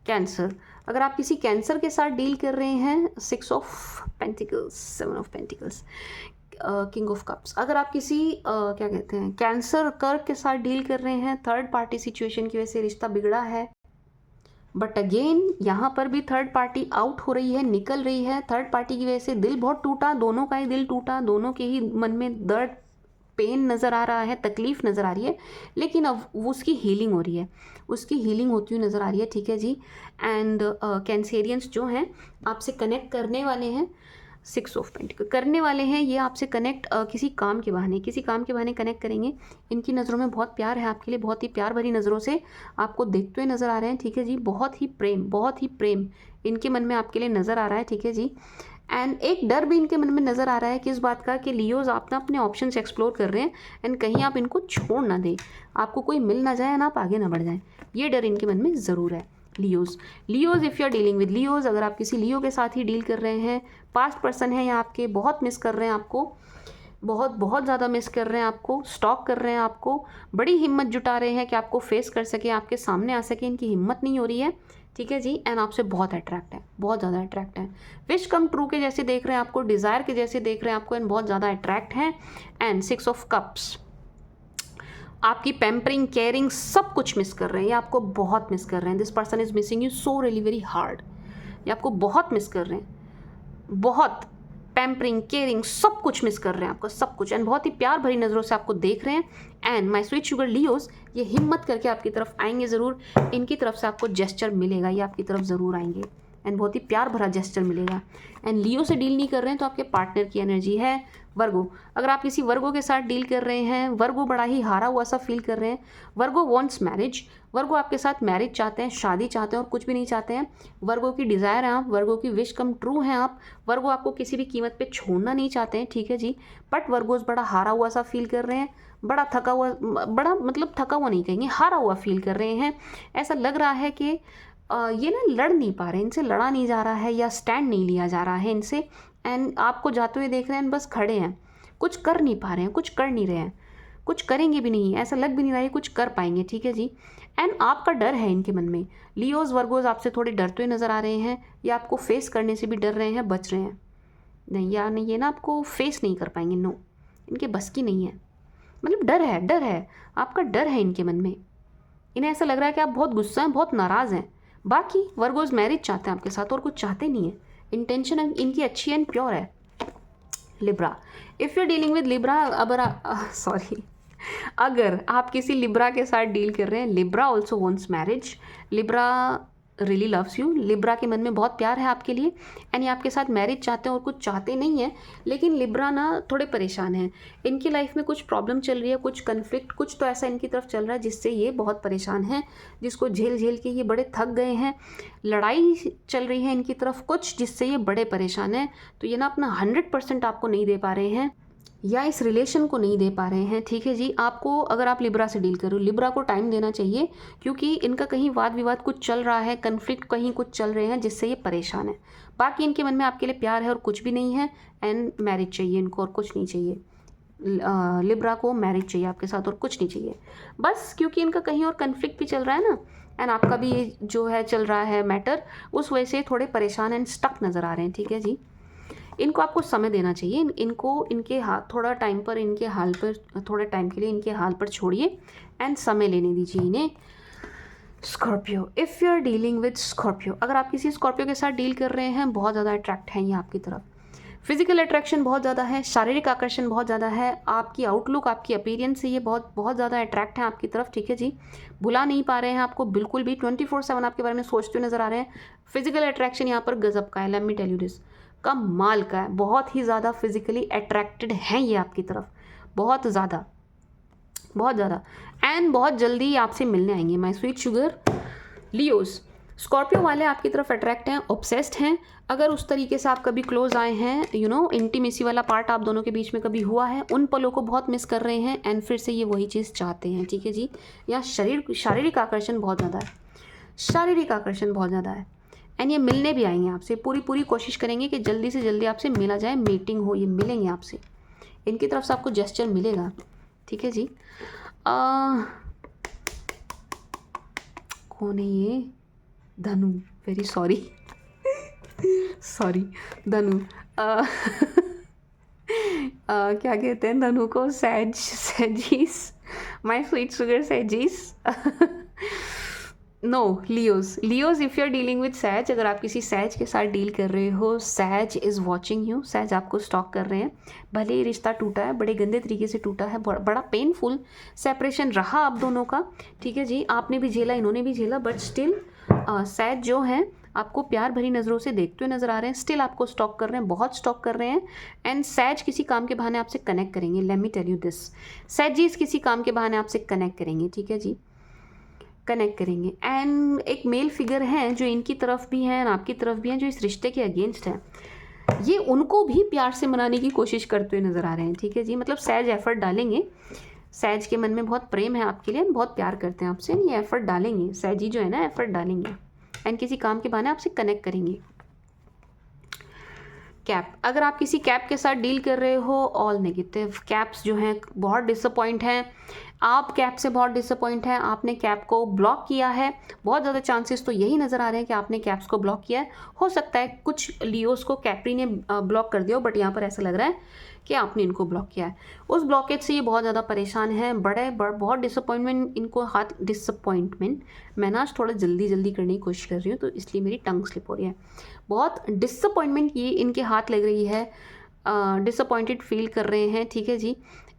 कैंसर, अगर आप किसी कैंसर के साथ डील कर रहे हैं, 6 of pentacles, 7 of pentacles, king of cups, अगर आप किसी क्या कहते हैं कैंसर कर्क के साथ डील कर रहे हैं, थर्ड पार्टी सिचुएशन की वजह से रिश्ता बिगड़ा है, बट अगेन यहाँ पर भी थर्ड पार्टी आउट हो रही है, निकल रही है। थर्ड पार्टी की वजह से दिल बहुत टूटा, दोनों का ही दिल टूटा, दोनों के ही मन में दर्द, पेन नज़र आ रहा है, तकलीफ़ नज़र आ रही है, लेकिन अब उसकी हीलिंग हो रही है, उसकी हीलिंग होती हुई नज़र आ रही है। ठीक है जी, एंड कैंसेरियंस जो हैं आपसे कनेक्ट करने वाले हैं, 6 ऑफ पेंटिकल करने वाले हैं ये आपसे कनेक्ट, किसी काम के बहाने कनेक्ट करेंगे। इनकी नज़रों में बहुत प्यार है आपके लिए, बहुत ही प्यार भरी नज़रों से आपको देखते हुए नज़र आ रहे हैं। ठीक है जी, बहुत ही प्रेम इनके मन में आपके लिए नज़र आ रहा है। ठीक है जी, एंड एक डर भी इनके मन में नज़र आ रहा है, किस बात का, कि लियोज आप ना अपने ऑप्शंस एक्सप्लोर कर रहे हैं, एंड कहीं आप इनको छोड़ ना दें, आपको कोई मिल ना जाए, ना आप आगे ना बढ़ जाएं, ये डर इनके मन में ज़रूर है। Leos, if you are dealing with Leos, अगर आप किसी लियो के साथ ही डील कर रहे हैं, पास्ट पर्सन है या आपके, बहुत मिस कर रहे हैं आपको, बहुत ज़्यादा मिस कर रहे हैं आपको, स्टॉक कर रहे हैं आपको, बड़ी हिम्मत जुटा रहे हैं कि आपको फेस कर सके, आपके सामने आ सके, इनकी हिम्मत नहीं हो रही है। ठीक है जी, एंड आपसे बहुत अट्रैक्ट है, बहुत ज़्यादा अट्रैक्ट है, विश कम ट्रू के जैसे देख रहे हैं आपको, डिज़ायर के जैसे देख रहे हैं आपको, एंड बहुत ज़्यादा अट्रैक्ट हैं। एंड 6 ऑफ कप्स, आपकी पैम्परिंग, केयरिंग सब कुछ मिस कर रहे हैं, ये आपको बहुत मिस कर रहे हैं। This person is missing you so really very hard. ये आपको बहुत मिस कर रहे हैं, बहुत पैम्परिंग, केयरिंग सब कुछ मिस कर रहे हैं आपको, सब कुछ। एंड बहुत ही प्यार भरी नज़रों से आपको देख रहे हैं। And my sweet sugar Leos, ये हिम्मत करके आपकी तरफ आएंगे ज़रूर। इनकी तरफ से आपको जेस्चर मिलेगा, ये आपकी तरफ ज़रूर आएंगे एंड बहुत ही प्यार भरा जेस्चर मिलेगा। एंड लियो से डील नहीं कर रहे हैं तो आपके पार्टनर की एनर्जी है वर्गो। अगर आप किसी वर्गो के साथ डील कर रहे हैं, वर्गो बड़ा ही हारा हुआ सा फील कर रहे हैं। वर्गो वांट्स मैरिज, वर्गो आपके साथ मैरिज चाहते हैं, शादी चाहते हैं और कुछ भी नहीं चाहते हैं। वर्गो की डिज़ायर है आप, वर्गो की विश कम ट्रू हैं आप। वर्गो आपको किसी भी कीमत पे छोड़ना नहीं चाहते हैं, ठीक है जी। बट वर्गोज बड़ा हारा हुआ सा फील कर रहे हैं, बड़ा थका हुआ, बड़ा मतलब थका हुआ नहीं कहेंगे, हारा हुआ फील कर रहे हैं। ऐसा लग रहा है कि ये ना लड़ नहीं पा रहे, इनसे लड़ा नहीं जा रहा है या स्टैंड नहीं लिया जा रहा है इनसे। एंड आपको जाते हुए देख रहे हैं, बस खड़े हैं, कुछ कर नहीं पा रहे हैं, कुछ कर नहीं रहे हैं, कुछ करेंगे भी नहीं, ऐसा लग भी नहीं रहा है कुछ कर पाएंगे, ठीक है जी। एंड आपका डर है इनके मन में। लियोज वर्गोज आपसे थोड़े डरते हुए नज़र आ रहे हैं, या आपको फेस करने से भी डर रहे हैं, बच रहे हैं। नहीं, या नहीं, ये ना आपको फेस नहीं कर पाएंगे, नो, इनके बस की नहीं है। मतलब डर है, डर है, आपका डर है इनके मन में। इन्हें ऐसा लग रहा है कि आप बहुत गुस्सा हैं, बहुत नाराज़ हैं। बाकी वर्गोज मैरिज चाहते हैं आपके साथ और कुछ चाहते नहीं है। इंटेंशन इनकी अच्छी एंड प्योर है। Libra, if you dealing with Libra, अगर आप किसी लिब्रा के साथ डील कर रहे हैं, Libra also wants marriage. Libra really loves you, Libra के मन में बहुत प्यार है आपके लिए एंड ये आपके साथ मैरिज चाहते हैं और कुछ चाहते नहीं है। लेकिन लिब्रा ना थोड़े परेशान हैं, इनकी लाइफ में कुछ प्रॉब्लम चल रही है, कुछ कन्फ्लिक्ट, कुछ तो ऐसा इनकी तरफ चल रहा है जिससे ये बहुत परेशान हैं, जिसको झेल झेल के ये बड़े थक गए हैं। लड़ाई चल रही है इनकी तरफ कुछ, जिससे ये बड़े परेशान हैं। तो ये ना अपना 100% आपको नहीं दे पा रहे हैं या इस रिलेशन को नहीं दे पा रहे हैं, ठीक है जी। आपको, अगर आप लिब्रा से डील करो, लिब्रा को टाइम देना चाहिए, क्योंकि इनका कहीं वाद विवाद कुछ चल रहा है, कन्फ्लिक्ट कहीं कुछ चल रहे हैं जिससे ये परेशान है। बाकी इनके मन में आपके लिए प्यार है और कुछ भी नहीं है। एंड मैरिज चाहिए इनको और कुछ नहीं चाहिए। लिब्रा को मैरिज चाहिए आपके साथ और कुछ नहीं चाहिए, बस क्योंकि इनका कहीं और कन्फ्लिक्ट भी चल रहा है ना, एंड आपका भी जो है चल रहा है मैटर, उस वजह से थोड़े परेशान एंड स्टक नज़र आ रहे हैं, ठीक है जी। इनको आपको समय देना चाहिए, इनको इनके हाथ थोड़ा टाइम पर, इनके हाल पर, थोड़े टाइम के लिए इनके हाल पर छोड़िए एंड समय लेने दीजिए इन्हें। Scorpio, if you are dealing with Scorpio, अगर आप किसी स्कॉर्पियो के साथ डील कर रहे हैं, बहुत ज़्यादा अट्रैक्ट हैं ये आपकी तरफ। फिजिकल अट्रैक्शन बहुत ज़्यादा है, शारीरिक आकर्षण बहुत ज़्यादा है, आपकी आउटलुक, आपकी अपीयरेंस से ये बहुत बहुत ज़्यादा अट्रैक्ट हैं आपकी तरफ, ठीक है जी। भुला नहीं पा रहे हैं आपको बिल्कुल भी, 24/7 आपके बारे में सोचते हुए नज़र आ रहे हैं। फिजिकल अट्रैक्शन यहाँ पर गजब का है, let me tell you this, कमाल का है, बहुत ही ज़्यादा फिजिकली अट्रैक्टेड हैं ये आपकी तरफ, बहुत ज़्यादा, बहुत ज़्यादा। एंड बहुत जल्दी आपसे मिलने आएंगे my sweet sugar Leos. Scorpio वाले आपकी तरफ अट्रैक्ट हैं, ऑब्सेस्ड हैं। अगर उस तरीके से आप कभी क्लोज आए हैं, यू नो, इंटीमेसी वाला पार्ट आप दोनों के बीच में कभी हुआ है, उन पलों को बहुत मिस कर रहे हैं एंड फिर से ये वही चीज़ चाहते हैं, ठीक है जी। या शारीरिक आकर्षण बहुत ज़्यादा है, शारीरिक आकर्षण बहुत ज़्यादा है। एंड ये मिलने भी आएंगे आपसे, पूरी कोशिश करेंगे कि जल्दी से जल्दी आपसे मिला जाए, मीटिंग हो, ये मिलेंगे आपसे, इनकी तरफ से आपको जेस्चर मिलेगा, ठीक है जी। कौन है ये? धनु, वेरी सॉरी धनु। क्या कहते हैं धनु को? Sagies, my sweet sugar sagies. No, Leos if you are dealing with sag, अगर आप किसी सैज के साथ डील कर रहे हो, सैज इज़ वॉचिंग यू, सैज आपको स्टॉक कर रहे हैं। भले ही रिश्ता टूटा है, बड़े गंदे तरीके से टूटा है, बड़ा पेनफुल सेपरेशन रहा आप दोनों का, ठीक है जी। आपने भी झेला, इन्होंने भी झेला, बट स्टिल सैज जो हैं आपको प्यार भरी नज़रों से देखते हुए नज़र आ रहे हैं, स्टिल आपको स्टॉक कर रहे हैं, बहुत स्टॉक कर रहे हैं। एंड सैज किसी काम के बहाने आपसे कनेक्ट करेंगे, let me tell you this, सैजीज किसी काम के बहाने आपसे कनेक्ट करेंगे, ठीक है जी, कनेक्ट करेंगे। एंड एक मेल फिगर हैं जो इनकी तरफ भी हैं और आपकी तरफ भी हैं, जो इस रिश्ते के अगेंस्ट हैं, ये उनको भी प्यार से मनाने की कोशिश करते हुए नज़र आ रहे हैं, ठीक है जी। मतलब सैज एफर्ट डालेंगे, सैज के मन में बहुत प्रेम है आपके लिए, बहुत प्यार करते हैं आपसे, ये एफर्ट डालेंगे, सैजी जो है ना एफर्ट डालेंगे एंड किसी काम के बहाने आपसे कनेक्ट करेंगे। कैप, अगर आप किसी कैप के साथ डील कर रहे हो, ऑल नेगेटिव, कैप्स जो हैं बहुत डिसअपॉइंट हैं, आप कैप से बहुत डिसअपॉइंट हैं, आपने कैप को ब्लॉक किया है, बहुत ज़्यादा चांसेस तो यही नज़र आ रहे हैं कि आपने कैप्स को ब्लॉक किया है। हो सकता है कुछ लियोस को कैप्री ने ब्लॉक कर दिया हो, बट यहाँ पर ऐसा लग रहा है कि आपने इनको ब्लॉक किया है। उस ब्लॉकेज से ये बहुत ज़्यादा परेशान है, बहुत डिसअपॉइंटमेंट इनको डिसअपॉइंटमेंट मैं ना आज थोड़ा जल्दी करने की कोशिश कर रही हूँ, तो इसलिए मेरी टंग स्लिप हो रही है। बहुत डिसअपॉइंटमेंट ये इनके हाथ लग रही है, डिसअपॉइंटेड फील कर रहे हैं, ठीक है जी,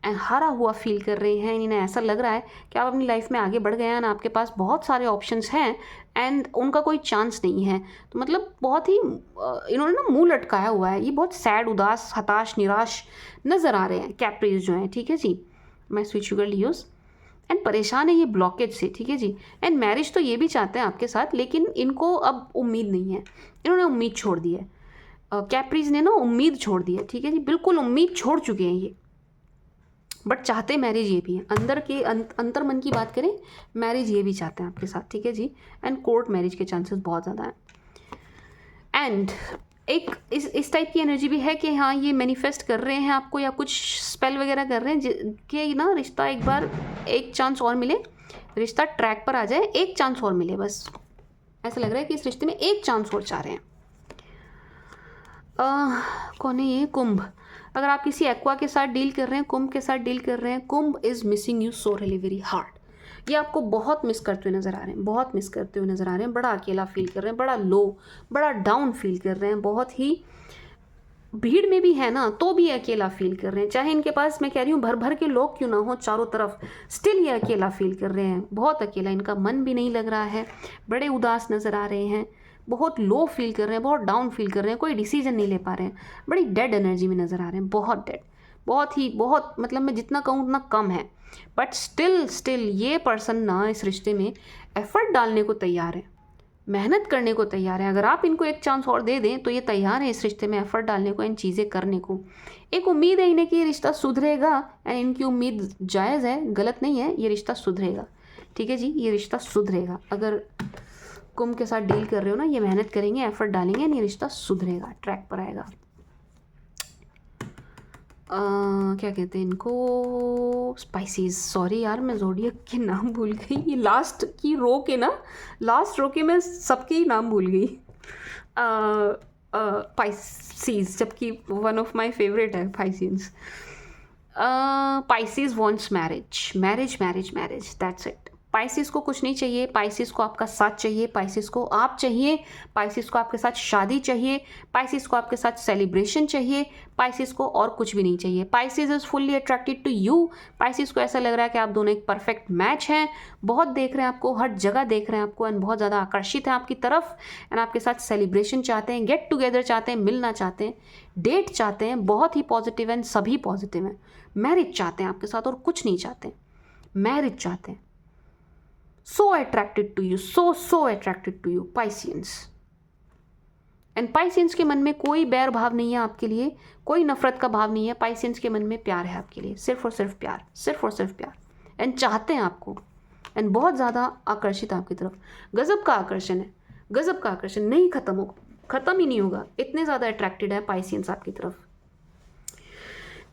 हारा हुआ फील कर रहे हैं। इन्हें ऐसा लग रहा है कि आप अपनी लाइफ में आगे बढ़ गए हैं, आपके पास बहुत सारे ऑप्शंस हैं एंड उनका कोई चांस नहीं है। तो मतलब बहुत ही इन्होंने ना मुंह लटकाया हुआ है, ये बहुत सैड, उदास, हताश, निराश नज़र आ रहे हैं कैप्रीज जो हैं, ठीक है जी, मैं स्वीट शुगर लियोस। एंड परेशान है ये ब्लॉकेज से, ठीक है जी। एंड मैरिज तो ये भी चाहते हैं आपके साथ, लेकिन इनको अब उम्मीद नहीं है, इन्होंने उम्मीद छोड़ दी है। कैप्रीज ने ना उम्मीद छोड़ दी है, ठीक है जी, बिल्कुल उम्मीद छोड़ चुके हैं ये। बट चाहते मैरिज ये भी है, अंदर के अंतर मन की बात करें, मैरिज ये भी चाहते हैं आपके साथ, ठीक है जी। एंड कोर्ट मैरिज के चांसेस बहुत ज़्यादा हैं। एंड एक इस टाइप की एनर्जी भी है कि हाँ ये मैनिफेस्ट कर रहे हैं आपको, या कुछ स्पेल वगैरह कर रहे हैं कि ना रिश्ता एक बार, एक चांस और मिले, रिश्ता ट्रैक पर आ जाए, एक चांस और मिले, बस ऐसा लग रहा है कि इस रिश्ते में एक चांस और चाह रहे हैं। कौन है ये? कुंभ। अगर आप किसी एक्वा के साथ डील कर रहे हैं, कुंभ के साथ डील कर रहे हैं, कुंभ is missing you so really very hard. ये आपको बहुत मिस करते हुए नज़र आ रहे हैं, बहुत मिस करते हुए नज़र आ रहे हैं, बड़ा अकेला फील कर रहे हैं, बड़ा लो, बड़ा डाउन फील कर रहे हैं, बहुत ही भीड़ में भी है ना तो भी अकेला फील कर रहे हैं। चाहे इनके पास, मैं कह रही हूँ, भर भर के लोग क्यों ना हो चारों तरफ, स्टिल ये अकेला फील कर रहे हैं, बहुत अकेला, इनका मन भी नहीं लग रहा है, बड़े उदास नज़र आ रहे हैं, बहुत लो फील कर रहे हैं, बहुत डाउन फील कर रहे हैं, कोई डिसीजन नहीं ले पा रहे हैं, बड़ी डेड एनर्जी में नज़र आ रहे हैं, बहुत डेड, बहुत मतलब मैं जितना कहूँ उतना कम है। बट स्टिल ये पर्सन ना इस रिश्ते में एफर्ट डालने को तैयार है, मेहनत करने को तैयार है। अगर आप इनको एक चांस और दे दें तो ये तैयार है इस रिश्ते में एफर्ट डालने को, इन चीज़ें करने को। एक उम्मीद है इन्हें कि ये रिश्ता सुधरेगा, एंड इनकी उम्मीद जायज़ है, गलत नहीं है, ये रिश्ता सुधरेगा, ठीक है जी, ये रिश्ता सुधरेगा। अगर कुंभ के साथ डील कर रहे हो ना, ये मेहनत करेंगे, एफर्ट डालेंगे, ये रिश्ता सुधरेगा, ट्रैक पर आएगा। क्या कहते हैं इनको? स्पाइसीज। सॉरी यार, मैं ज़ोडिएक के नाम भूल गई, ये लास्ट की रो के ना, लास्ट रो के मैं सबके ही नाम भूल गई। पाइसीज, जबकि वन ऑफ माई फेवरेट है Pisceans. Pisces wants marriage, that's it. Pisces को कुछ नहीं चाहिए, पाइसिस को आपका साथ चाहिए, पाइसिस को आप चाहिए, पाइसिस को आपके साथ शादी चाहिए, पाइसिस को आपके साथ सेलिब्रेशन चाहिए, पाइसिस को और कुछ भी नहीं चाहिए। Pisces is fully attracted to you. Pisces को ऐसा लग रहा है कि आप दोनों एक परफेक्ट मैच हैं, बहुत देख रहे हैं आपको, हर जगह देख रहे हैं आपको, एंड बहुत ज़्यादा आकर्षित हैं आपकी तरफ, एंड आपके साथ सेलिब्रेशन चाहते हैं, गेट टुगेदर चाहते हैं, मिलना चाहते हैं, डेट चाहते हैं, बहुत ही पॉजिटिव एंड सभी पॉजिटिव हैं। मैरिज चाहते हैं आपके साथ और कुछ नहीं चाहते, मैरिज चाहते हैं। So attracted to you, so attracted to you, Pisceans. And Pisceans के मन में कोई बैर भाव नहीं है आपके लिए, कोई नफरत का भाव नहीं है। Pisceans के मन में प्यार है आपके लिए, सिर्फ और सिर्फ प्यार, सिर्फ और सिर्फ प्यार, एंड चाहते हैं आपको, एंड बहुत ज़्यादा आकर्षित है आपकी तरफ। गजब का आकर्षण है, गजब का आकर्षण, नहीं ख़त्म ही नहीं होगा, इतने ज़्यादा अट्रैक्टेड है Pisceans आपकी तरफ।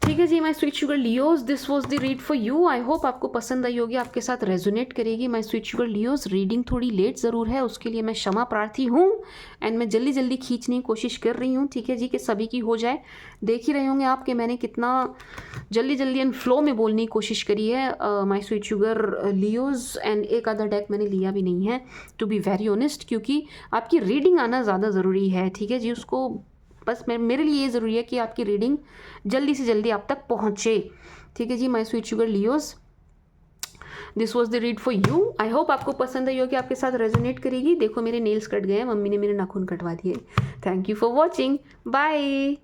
ठीक है जी, my sweet sugar Leos, this was the read for you. I hope आपको पसंद आई होगी, आपके साथ रेजोनेट करेगी। My sweet sugar Leos, reading थोड़ी लेट ज़रूर है, उसके लिए मैं क्षमा प्रार्थी हूँ, एंड मैं जल्दी खींचने की कोशिश कर रही हूँ, ठीक है जी, कि सभी की हो जाए। देख ही रहे होंगे आप कि मैंने कितना जल्दी एंड फ्लो में बोलने की कोशिश करी है my sweet sugar Leos, and एक आधा डेक मैंने लिया भी नहीं है, टू बी वेरी ऑनेस्ट, क्योंकि आपकी रीडिंग आना ज़्यादा ज़रूरी है, ठीक है जी। उसको बस मेरे लिए ये ज़रूरी है कि आपकी रीडिंग जल्दी से जल्दी आप तक पहुँचे, ठीक है जी। My sweet sugar Leos, this was the read for you. I hope आपको पसंद आई होगी, आपके साथ रेजोनेट करेगी। देखो मेरे नेल्स कट गए हैं, मम्मी ने मेरे नाखून कटवा दिए। Thank you for watching, bye.